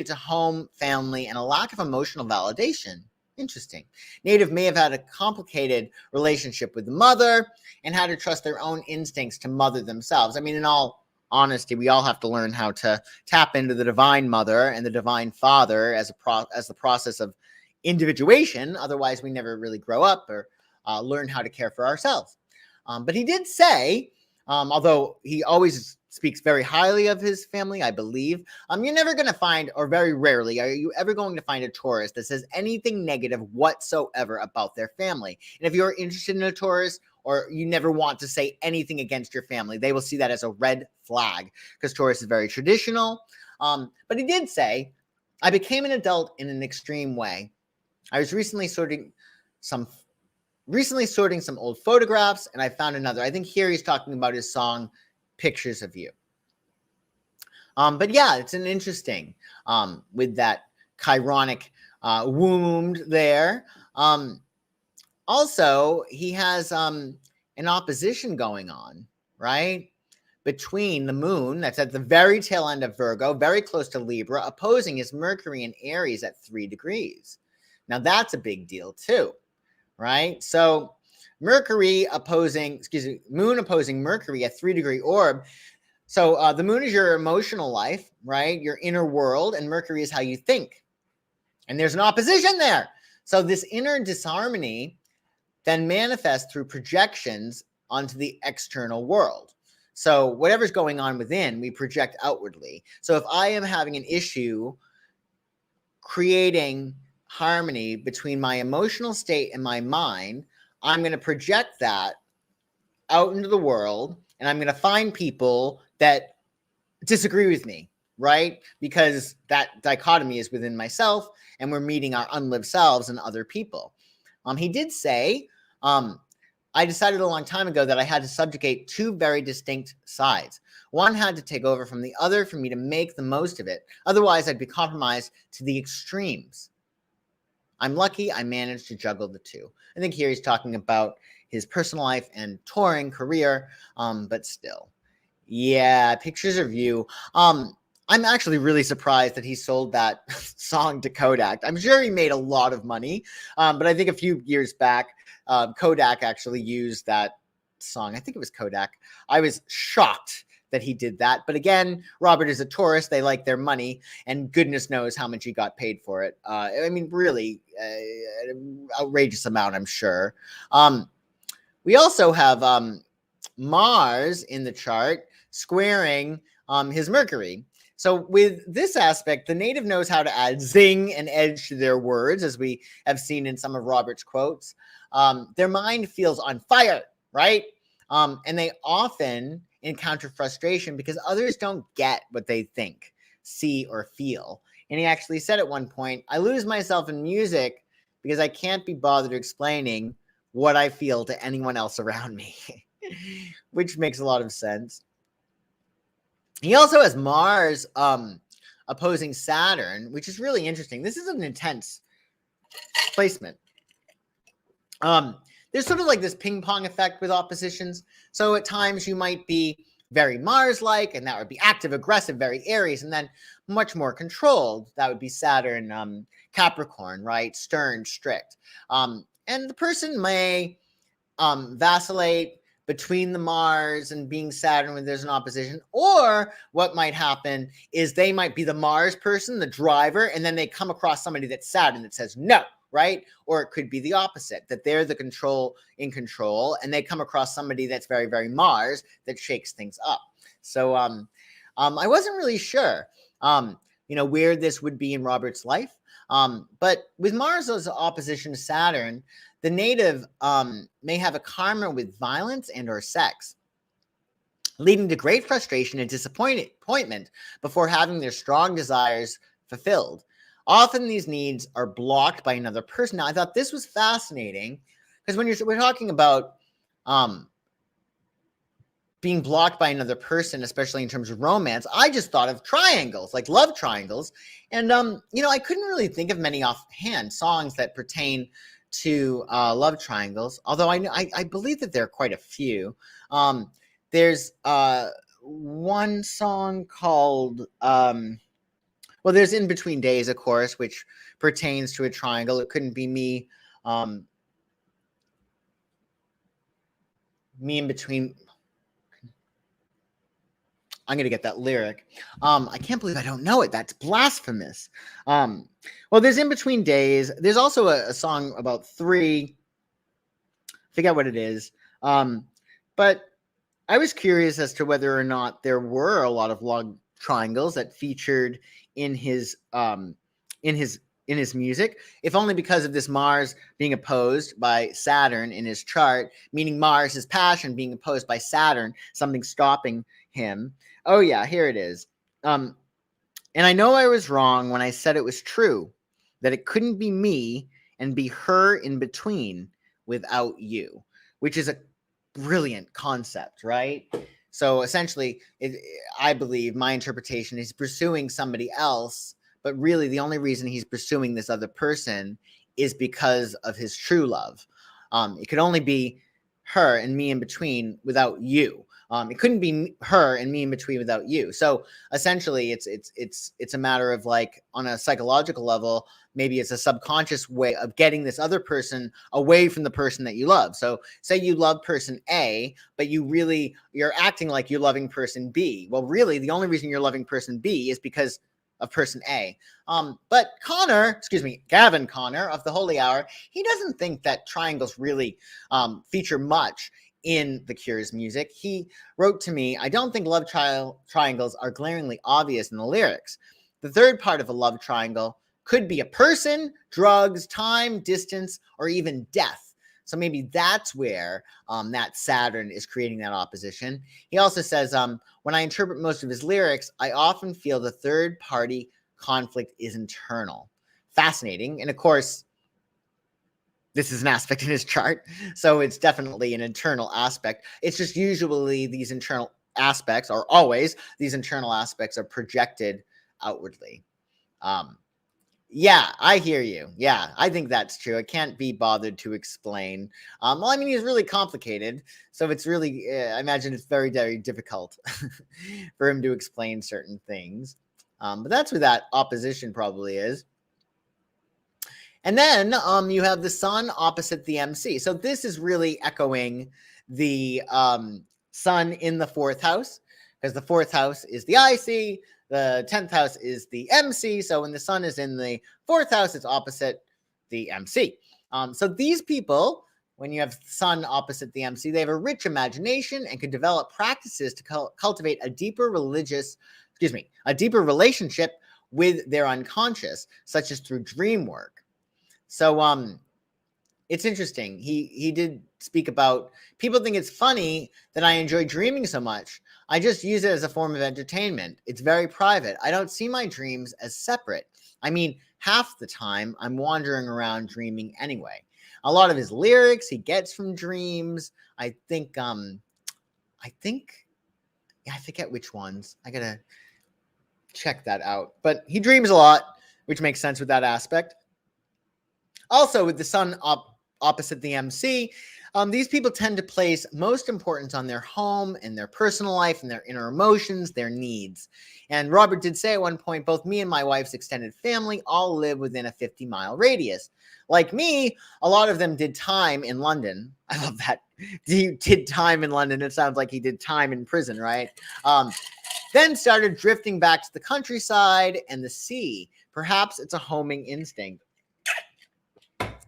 to home, family, and a lack of emotional validation. Interesting. Native may have had a complicated relationship with the mother and had to trust their own instincts to mother themselves. I mean, in all honesty, we all have to learn how to tap into the divine mother and the divine father as the process of individuation. Otherwise, we never really grow up or learn how to care for ourselves. But he did say, although he always speaks very highly of his family, I believe, you're never going to find, or very rarely, are you ever going to find a Taurus that says anything negative whatsoever about their family. And if you're interested in a Taurus, or you never want to say anything against your family, they will see that as a red flag, because Taurus is very traditional. But he did say, I became an adult in an extreme way. I was recently sorting some old photographs, and I found another. I think here he's talking about his song, Pictures of You. But yeah, it's an interesting, with that chironic wound there. Also, he has an opposition going on, right? Between the moon, that's at the very tail end of Virgo, very close to Libra, opposing his Mercury in Aries at 3 degrees. Now, that's a big deal too, right? So moon opposing Mercury at 3-degree orb. So the moon is your emotional life, right? Your inner world, and Mercury is how you think. And there's an opposition there. So this inner disharmony then manifests through projections onto the external world. So whatever's going on within, we project outwardly. So if I am having an issue creating harmony between my emotional state and my mind, I'm going to project that out into the world, and I'm going to find people that disagree with me, right? Because that dichotomy is within myself, and we're meeting our unlived selves and other people. He did say, I decided a long time ago that I had to subjugate two very distinct sides. One had to take over from the other for me to make the most of it. Otherwise, I'd be compromised to the extremes. I'm lucky I managed to juggle the two. I think here he's talking about his personal life and touring career, but still. Yeah, Pictures of You. I'm actually really surprised that he sold that song to Kodak. I'm sure he made a lot of money, but I think a few years back, Kodak actually used that song. I think it was Kodak. I was shocked that he did that. But again, Robert is a Taurus. They like their money, and goodness knows how much he got paid for it. I mean, really outrageous amount, I'm sure. We also have Mars in the chart. squaring his Mercury. So with this aspect, the native knows how to add zing and edge to their words, as we have seen in some of Robert's quotes. Their mind feels on fire, right? And they often encounter frustration because others don't get what they think, see, or feel. And he actually said at one point, I lose myself in music because I can't be bothered explaining what I feel to anyone else around me, which makes a lot of sense. He also has Mars opposing Saturn, which is really interesting. This is an intense placement. There's sort of like this ping pong effect with oppositions. So at times you might be very Mars-like, and that would be active, aggressive, very Aries, and then much more controlled. That would be Saturn, Capricorn, right? Stern, strict. And the person may vacillate between the Mars and being Saturn when there's an opposition. Or what might happen is they might be the Mars person, the driver, and then they come across somebody that's Saturn that says no, right? Or it could be the opposite, that they're the control, and they come across somebody that's very, very Mars that shakes things up. So I wasn't really sure, where this would be in Robert's life. But with Mars as opposition to Saturn, the native may have a karma with violence and or sex, leading to great frustration and disappointment before having their strong desires fulfilled. Often these needs are blocked by another person. Now, I thought this was fascinating because when we're talking about being blocked by another person, especially in terms of romance, I just thought of triangles, like love triangles. And, I couldn't really think of many offhand songs that pertain to love triangles, although I believe that there are quite a few. There's one song called, there's In Between Days, of course, which pertains to a triangle. It couldn't be me in between. I'm going to get that lyric. I can't believe I don't know it. That's blasphemous. There's In Between Days. There's also a song about three. Forget what it is. But I was curious as to whether or not there were a lot of love triangles that featured in his music, if only because of this Mars being opposed by Saturn in his chart, meaning Mars, his passion, being opposed by Saturn, something stopping him. Oh yeah, here it is. And I know I was wrong when I said it was true, that it couldn't be me and be her in between without you, which is a brilliant concept, right? So essentially, I believe my interpretation is pursuing somebody else, but really the only reason he's pursuing this other person is because of his true love. It could only be her and me in between without you. It couldn't be her and me in between without you. So essentially, it's a matter of, like, on a psychological level, maybe it's a subconscious way of getting this other person away from the person that you love. So say you love person A, but you're acting like you're loving person B. Well, really, the only reason you're loving person B is because of person A. But Gavin Connor of the Holy Hour, he doesn't think that triangles really feature much in The Cure's music. He wrote to me, I don't think love triangles are glaringly obvious in the lyrics. The third part of a love triangle could be a person, drugs, time, distance, or even death. So maybe that's where that Saturn is creating that opposition. He also says, when I interpret most of his lyrics, I often feel the third party conflict is internal. Fascinating. And of course, this is an aspect in his chart, so it's definitely an internal aspect. It's just usually these internal aspects, or always these internal aspects, are projected outwardly. Yeah, I hear you. Yeah, I think that's true. I can't be bothered to explain. He's really complicated, so it's really, I imagine it's very, very difficult for him to explain certain things. But that's what that opposition probably is. And then you have the Sun opposite the MC. So this is really echoing the Sun in the fourth house, because the fourth house is the IC, the 10th house is the MC. So when the Sun is in the fourth house, it's opposite the MC. So these people when you have Sun opposite the MC, they have a rich imagination and could develop practices to cultivate a deeper relationship with their unconscious, such as through dream work. So it's interesting. He did speak about, people think it's funny that I enjoy dreaming so much. I just use it as a form of entertainment. It's very private. I don't see my dreams as separate. I mean, half the time I'm wandering around dreaming anyway. A lot of his lyrics he gets from dreams. I forget which ones. I gotta check that out. But he dreams a lot, which makes sense with that aspect. Also, with the Sun opposite the MC, these people tend to place most importance on their home and their personal life and their inner emotions, their needs. And Robert did say at one point, both me and my wife's extended family all live within a 50-mile radius. Like me, a lot of them did time in London. I love that. He did time in London. It sounds like he did time in prison, right? Then started drifting back to the countryside and the sea. Perhaps it's a homing instinct.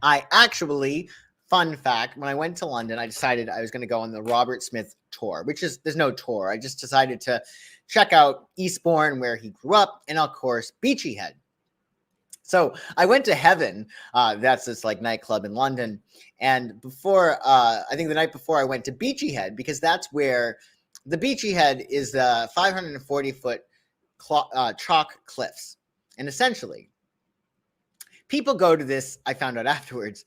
I actually, fun fact, when I went to London, I decided I was going to go on the Robert Smith tour, there's no tour. I just decided to check out Eastbourne, where he grew up, and of course, Beachy Head. So I went to Heaven. That's this like nightclub in London. And I think the night before I went to Beachy Head, because that's where the Beachy Head is the 540-foot chalk cliffs. And essentially, people go to this, I found out afterwards.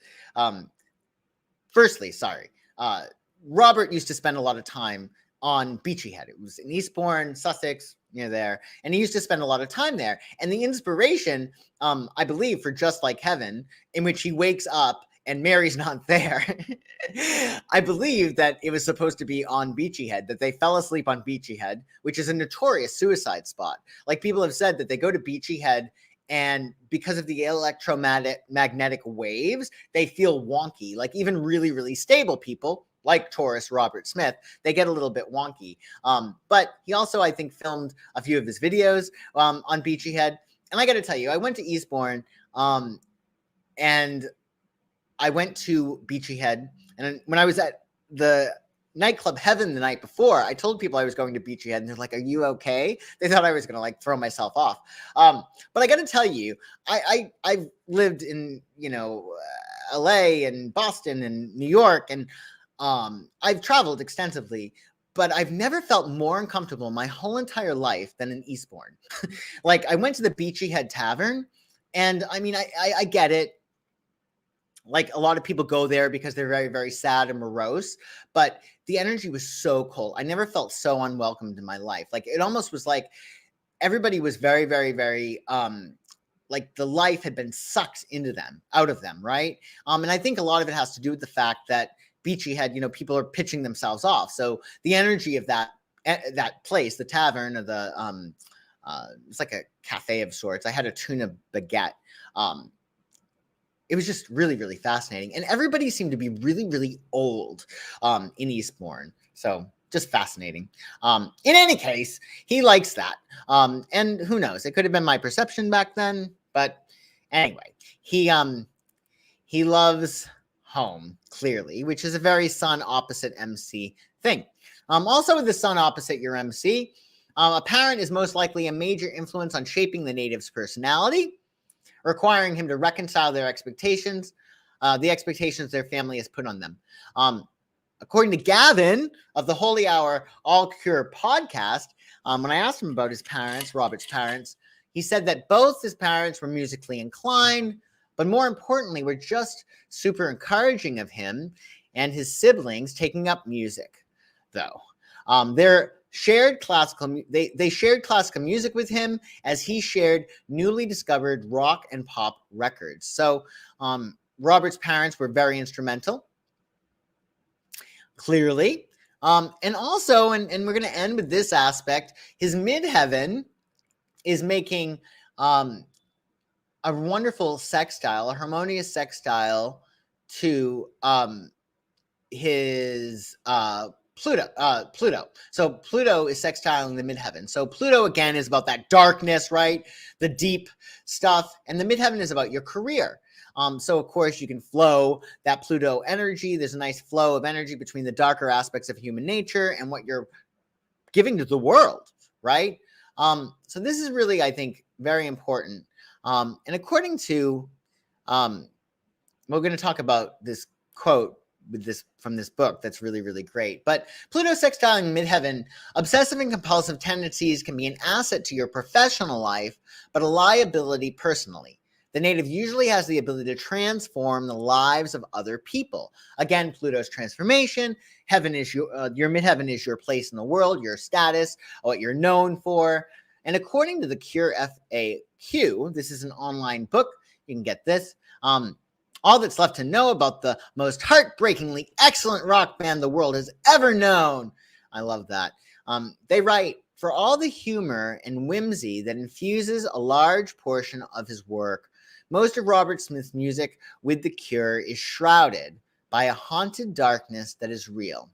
Robert used to spend a lot of time on Beachy Head. It was in Eastbourne, Sussex, near there. And he used to spend a lot of time there. And the inspiration, I believe, for Just Like Heaven, in which he wakes up and Mary's not there, I believe that it was supposed to be on Beachy Head, that they fell asleep on Beachy Head, which is a notorious suicide spot. Like, people have said that they go to Beachy Head, and because of the electromagnetic waves, they feel wonky. Like, even really, really stable people, like Taurus Robert Smith, they get a little bit wonky. But he also, I think, filmed a few of his videos on Beachy Head. And I got to tell you, I went to Eastbourne, and I went to Beachy Head. And when I was at the nightclub Heaven the night before, I told people I was going to Beachy Head, and they're like, "Are you okay?" They thought I was going to like throw myself off. But I got to tell you, I've lived in, LA and Boston and New York, and I've traveled extensively, but I've never felt more uncomfortable in my whole entire life than in Eastbourne. Like, I went to the Beachy Head Tavern, and I mean, I get it. Like, a lot of people go there because they're very, very sad and morose, but the energy was so cold. I never felt so unwelcomed in my life. Like, it almost was like everybody was very, very, very, like the life had been sucked out of them, right? And I think a lot of it has to do with the fact that Beachy Head, people are pitching themselves off. So the energy of that place, the tavern, or the it's like a cafe of sorts. I had a tuna baguette. It was just really, really fascinating. And everybody seemed to be really, really old in Eastbourne. So just fascinating. In any case, he likes that. And who knows? It could have been my perception back then. But anyway, he loves home, clearly, which is a very Sun opposite MC thing. Also, with the Sun opposite your MC, a parent is most likely a major influence on shaping the native's personality, requiring him to reconcile their expectations, the expectations their family has put on them. According to Gavin of the Holy Hour All Cure podcast, when I asked him about his parents, Robert's parents, he said that both his parents were musically inclined, but more importantly, were just super encouraging of him and his siblings taking up music, though. They shared classical music with him, as he shared newly discovered rock and pop records. So Robert's parents were very instrumental, clearly. And also, and we're going to end with this aspect, his midheaven is making a wonderful sextile, a harmonious sextile to his Pluto. So Pluto is sextiling the midheaven. So Pluto again is about that darkness, right? The deep stuff, and the midheaven is about your career. So of course you can flow that Pluto energy. There's a nice flow of energy between the darker aspects of human nature and what you're giving to the world, right? So this is really, I think, very important. And according to, we're going to talk about this quote with this from this book that's really, really great. But Pluto sextiling midheaven, obsessive and compulsive tendencies can be an asset to your professional life, but a liability personally. The native usually has the ability to transform the lives of other people. Again, Pluto's transformation. Heaven is your midheaven is your place in the world, your status, what you're known for. And according to the Cure FAQ, this is an online book. You can get this. All that's left to know about the most heartbreakingly excellent rock band the world has ever known. I love that. They write, for all the humor and whimsy that infuses a large portion of his work, most of Robert Smith's music with The Cure is shrouded by a haunted darkness that is real,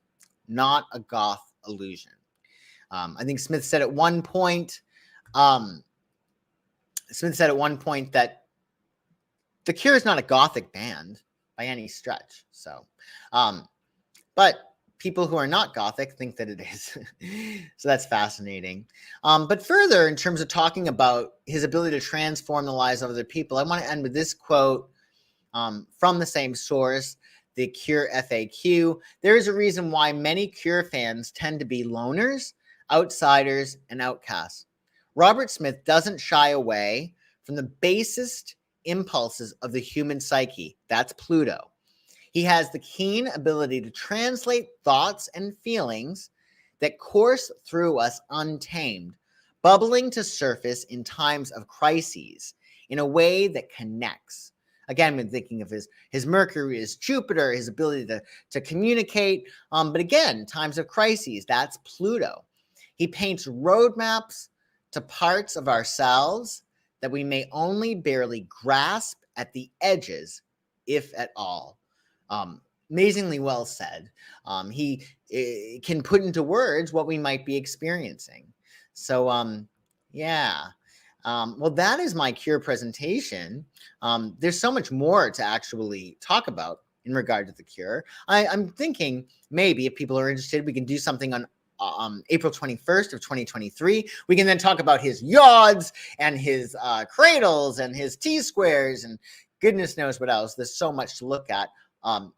not a goth illusion. I think Smith said at one point, that The Cure is not a gothic band by any stretch. So, but people who are not gothic think that it is. So that's fascinating. But further, in terms of talking about his ability to transform the lives of other people, I want to end with this quote from the same source, the Cure FAQ. There is a reason why many Cure fans tend to be loners, outsiders, and outcasts. Robert Smith doesn't shy away from the basest impulses of the human psyche. That's Pluto. He has the keen ability to translate thoughts and feelings that course through us untamed, bubbling to surface in times of crises in a way that connects. Again, when thinking of his Mercury, his Jupiter, his ability to communicate. But again, times of crises, that's Pluto. He paints roadmaps to parts of ourselves that we may only barely grasp at the edges, if at all. Amazingly well said. He can put into words what we might be experiencing. So, yeah. Well, that is my Cure presentation. There's so much more to actually talk about in regard to the Cure. I'm thinking maybe if people are interested, we can do something on April 21st of 2023. We can then talk about his yods and his cradles and his T-squares and goodness knows what else. There's so much to look at. I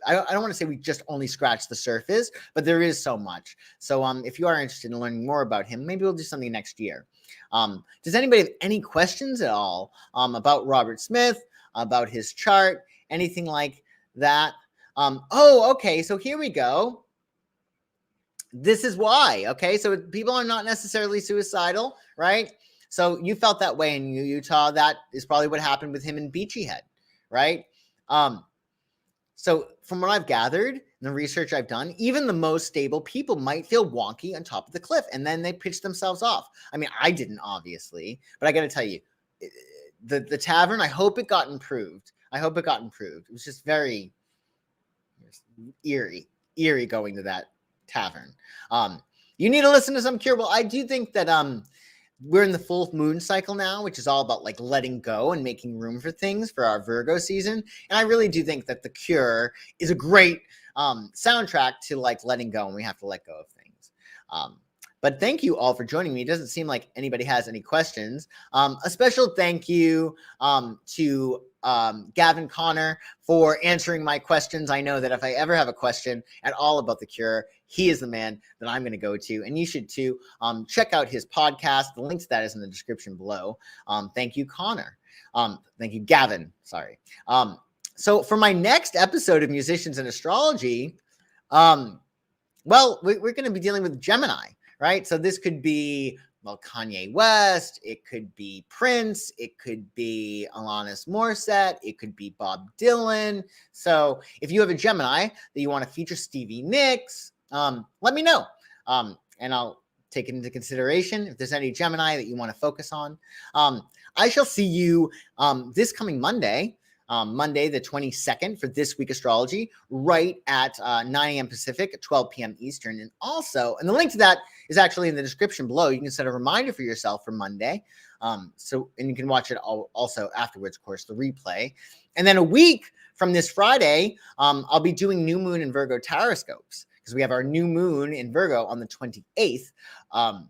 don't want to say we just only scratched the surface, but there is so much. So if you are interested in learning more about him, maybe we'll do something next year. Does anybody have any questions at all about Robert Smith, about his chart, anything like that? Okay, so here we go. This is why, okay? So people are not necessarily suicidal, right? So you felt that way in Utah. That is probably what happened with him in Beachy Head, right? So from what I've gathered and the research I've done, even the most stable people might feel wonky on top of the cliff, and then they pitch themselves off. I mean, I didn't, obviously, but I got to tell you, the tavern, I hope it got improved. It was just very eerie going to that tavern. You need to listen to some Cure. Well, I do think that we're in the full moon cycle now, which is all about like letting go and making room for things for our Virgo season. And I really do think that The Cure is a great soundtrack to like letting go, and we have to let go of things. But thank you all for joining me. It doesn't seem like anybody has any questions. A special thank you to Gavin Connor for answering my questions. I know that if I ever have a question at all about The Cure, he is the man that I'm going to go to, and you should too. Check out his podcast. The link to that is in the description below. Thank you, Connor. Thank you, Gavin. Sorry. So for my next episode of Musicians and Astrology, well, we're going to be dealing with Gemini, right? So this could be, well, Kanye West, it could be Prince, it could be Alanis Morissette, it could be Bob Dylan. So if you have a Gemini that you want to feature Stevie Nicks, let me know, and I'll take it into consideration if there's any Gemini that you want to focus on. I shall see you this coming Monday Monday, the 22nd, for This Week Astrology, right at 9 a.m. Pacific, 12 p.m. Eastern. And also, and the link to that is actually in the description below. You can set a reminder for yourself for Monday. And you can watch it also afterwards, of course, the replay. And then a week from this Friday, I'll be doing New Moon and Virgo Taroscopes, because we have our new moon in Virgo on the 28th, the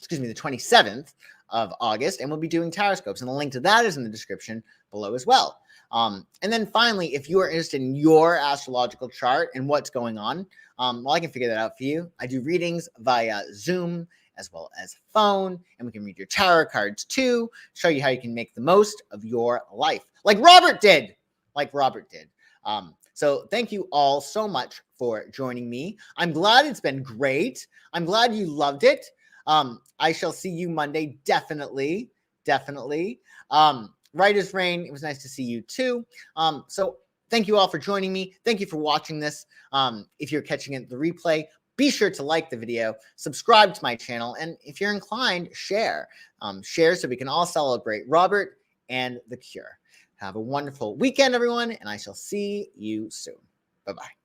27th of August, and we'll be doing Taroscopes. And the link to that is in the description below as well. And then finally, if you are interested in your astrological chart and what's going on, well, I can figure that out for you. I do readings via Zoom as well as phone, and we can read your tarot cards too, show you how you can make the most of your life, like Robert did. So thank you all so much for joining me. I'm glad it's been great. I'm glad you loved it. I shall see you Monday, definitely. Right as rain. It was nice to see you too. So thank you all for joining me. Thank you for watching this. If you're catching it the replay, be sure to like the video, subscribe to my channel, and if you're inclined, share. Share so we can all celebrate Robert and the cure. Have a wonderful weekend, everyone, and I shall see you soon. Bye-bye.